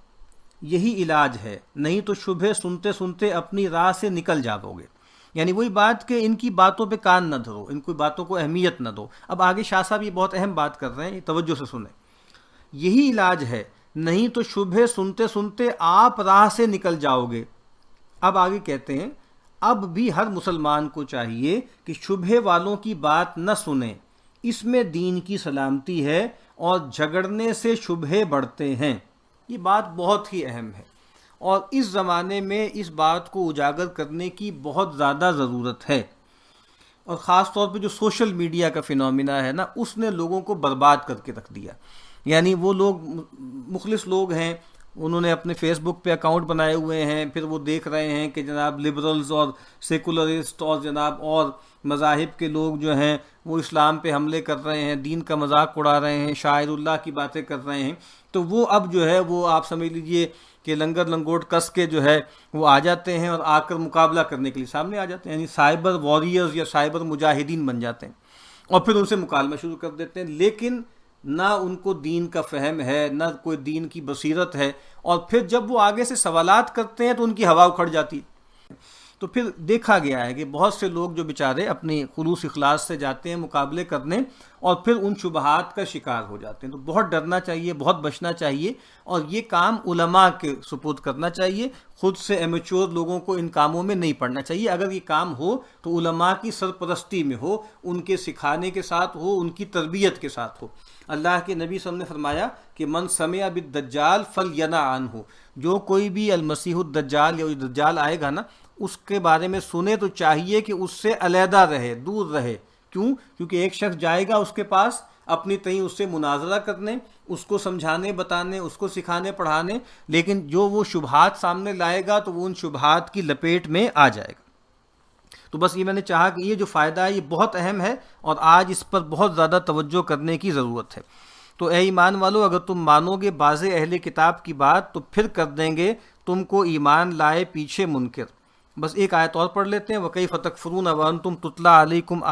یہی علاج ہے، نہیں تو شبہ سنتے سنتے اپنی راہ سے نکل جاؤ گے۔ یعنی وہی بات کہ ان کی باتوں پہ کان نہ دھرو، ان کی باتوں کو اہمیت نہ دو۔ اب آگے شاہ صاحب یہ بہت اہم بات کر رہے ہیں، توجہ سے سنیں۔ یہی علاج ہے، نہیں تو شبہ سنتے سنتے آپ راہ سے نکل جاؤ گے۔ اب آگے کہتے ہیں اب بھی ہر مسلمان کو چاہیے کہ شبہ والوں کی بات نہ سنیں، اس میں دین کی سلامتی ہے اور جھگڑنے سے شبہ بڑھتے ہیں۔ یہ بات بہت ہی اہم ہے اور اس زمانے میں اس بات کو اجاگر کرنے کی بہت زیادہ ضرورت ہے، اور خاص طور پہ جو سوشل میڈیا کا فینومینا ہے نا، اس نے لوگوں کو برباد کر کے رکھ دیا۔ یعنی وہ لوگ مخلص لوگ ہیں، انہوں نے اپنے فیس بک پہ اکاؤنٹ بنائے ہوئے ہیں، پھر وہ دیکھ رہے ہیں کہ جناب لبرلز اور سیکولرسٹ اور جناب اور مذاہب کے لوگ جو ہیں وہ اسلام پہ حملے کر رہے ہیں، دین کا مذاق اڑا رہے ہیں، شاعر اللہ کی باتیں کر رہے ہیں، تو وہ اب جو ہے وہ آپ سمجھ لیجئے کہ لنگر لنگوٹ کس کے جو ہے وہ آ جاتے ہیں اور آ کر مقابلہ کرنے کے لیے سامنے آ جاتے ہیں، یعنی سائبر واریئرز یا سائبر مجاہدین بن جاتے ہیں اور پھر ان سے مکالمہ شروع کر دیتے ہیں۔ لیکن نہ ان کو دین کا فہم ہے، نہ کوئی دین کی بصیرت ہے، اور پھر جب وہ آگے سے سوالات کرتے ہیں تو ان کی ہوا اکھڑ جاتی ہے۔ تو پھر دیکھا گیا ہے کہ بہت سے لوگ جو بیچارے اپنی خلوص اخلاص سے جاتے ہیں مقابلے کرنے اور پھر ان شبہات کا شکار ہو جاتے ہیں۔ تو بہت ڈرنا چاہیے، بہت بچنا چاہیے، اور یہ کام علماء کے سپرد کرنا چاہیے، خود سے ایمیچور لوگوں کو ان کاموں میں نہیں پڑنا چاہیے۔ اگر یہ کام ہو تو علماء کی سرپرستی میں ہو، ان کے سکھانے کے ساتھ ہو، ان کی تربیت کے ساتھ ہو۔ اللہ کے نبی صلی اللہ علیہ وسلم نے فرمایا کہ من سمع بالدجال فلینہ عنہ، جو کوئی بھی المسیح الدجال یا دجال آئے گا نا، اس کے بارے میں سنے تو چاہیے کہ اس سے علیحدہ رہے، دور رہے۔ کیوں؟ کیونکہ ایک شخص جائے گا اس کے پاس اپنی تئیں اس سے مناظرہ کرنے، اس کو سمجھانے بتانے، اس کو سکھانے پڑھانے، لیکن جو وہ شبہات سامنے لائے گا تو وہ ان شبہات کی لپیٹ میں آ جائے گا۔ تو بس یہ میں نے چاہا کہ یہ جو فائدہ ہے یہ بہت اہم ہے اور آج اس پر بہت زیادہ توجہ کرنے کی ضرورت ہے۔ تو اے ایمان والو، اگر تم مانو گے باز اہل کتاب کی بات تو پھر کر دیں گے تم کو ایمان لائے پیچھے منکر۔ بس ایک آیت اور پڑھ لیتے ہیں، وَكَيْفَ تَكْفُرُونَ وَأَنْتُمْ تُتْلَىٰ عَلَيْكُمْ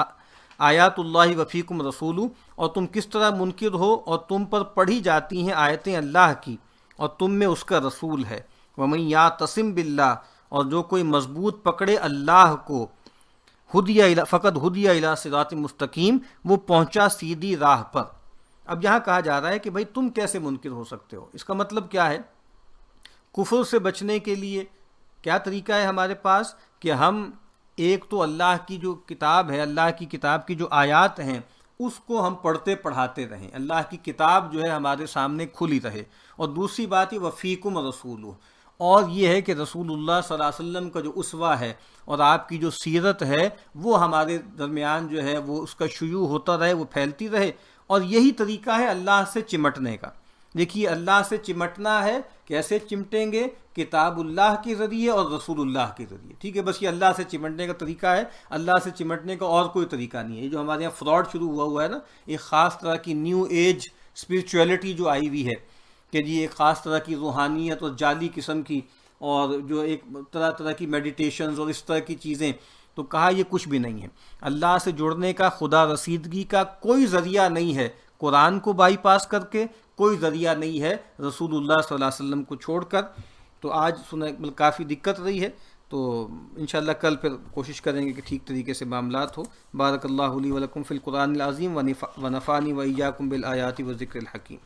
آیات اللہ وفیکم رسول، اور تم کس طرح منکر ہو اور تم پر پڑھی جاتی ہیں آیتیں اللہ کی اور تم میں اس کا رسول ہے۔ وَمَن يَعْتَصِم بِاللَّهِ، اور جو کوئی مضبوط پکڑے اللہ کو، فقط ہدی الی صراط مستقیم، وہ پہنچا سیدھی راہ پر۔ اب یہاں کہا جا رہا ہے کہ بھائی تم کیسے منکر ہو سکتے ہو؟ اس کا مطلب کیا ہے؟ کفر سے بچنے کے لیے کیا طریقہ ہے ہمارے پاس کہ ہم ایک تو اللہ کی جو کتاب ہے، اللہ کی کتاب کی جو آیات ہیں اس کو ہم پڑھتے پڑھاتے رہیں، اللہ کی کتاب جو ہے ہمارے سامنے کھلی رہے، اور دوسری بات یہ وفیکم رسول، اور یہ ہے کہ رسول اللہ صلی اللہ علیہ وسلم کا جو اسوہ ہے اور آپ کی جو سیرت ہے وہ ہمارے درمیان جو ہے وہ اس کا شیوع ہوتا رہے، وہ پھیلتی رہے، اور یہی طریقہ ہے اللہ سے چمٹنے کا۔ دیکھیے اللہ سے چمٹنا ہے، کیسے چمٹیں گے؟ کتاب اللہ کے ذریعے اور رسول اللہ کے ذریعے، ٹھیک ہے؟ بس یہ اللہ سے چمٹنے کا طریقہ ہے، اللہ سے چمٹنے کا اور کوئی طریقہ نہیں ہے۔ یہ جو ہمارے یہاں فراڈ شروع ہوا ہے نا، ایک خاص طرح کی نیو ایج اسپریچویلٹی جو آئی ہوئی ہے کہ جی ایک خاص طرح کی روحانیت اور جعلی قسم کی، اور جو ایک طرح طرح کی میڈیٹیشنز اور اس طرح کی چیزیں، تو کہا یہ کچھ بھی نہیں ہے۔ اللہ سے جڑنے کا، خدا رسیدگی کا کوئی ذریعہ نہیں ہے قرآن کو بائی پاس کر کے، کوئی ذریعہ نہیں ہے رسول اللہ صلی اللہ علیہ وسلم کو چھوڑ کر۔ تو آج کافی دقت رہی ہے، تو انشاءاللہ کل پھر کوشش کریں گے کہ ٹھیک طریقے سے معاملات ہو۔ بارک اللہ لی ولکم فی القرآن العظیم ونفعنی وإیاکم بالآیات والذکر الحکیم۔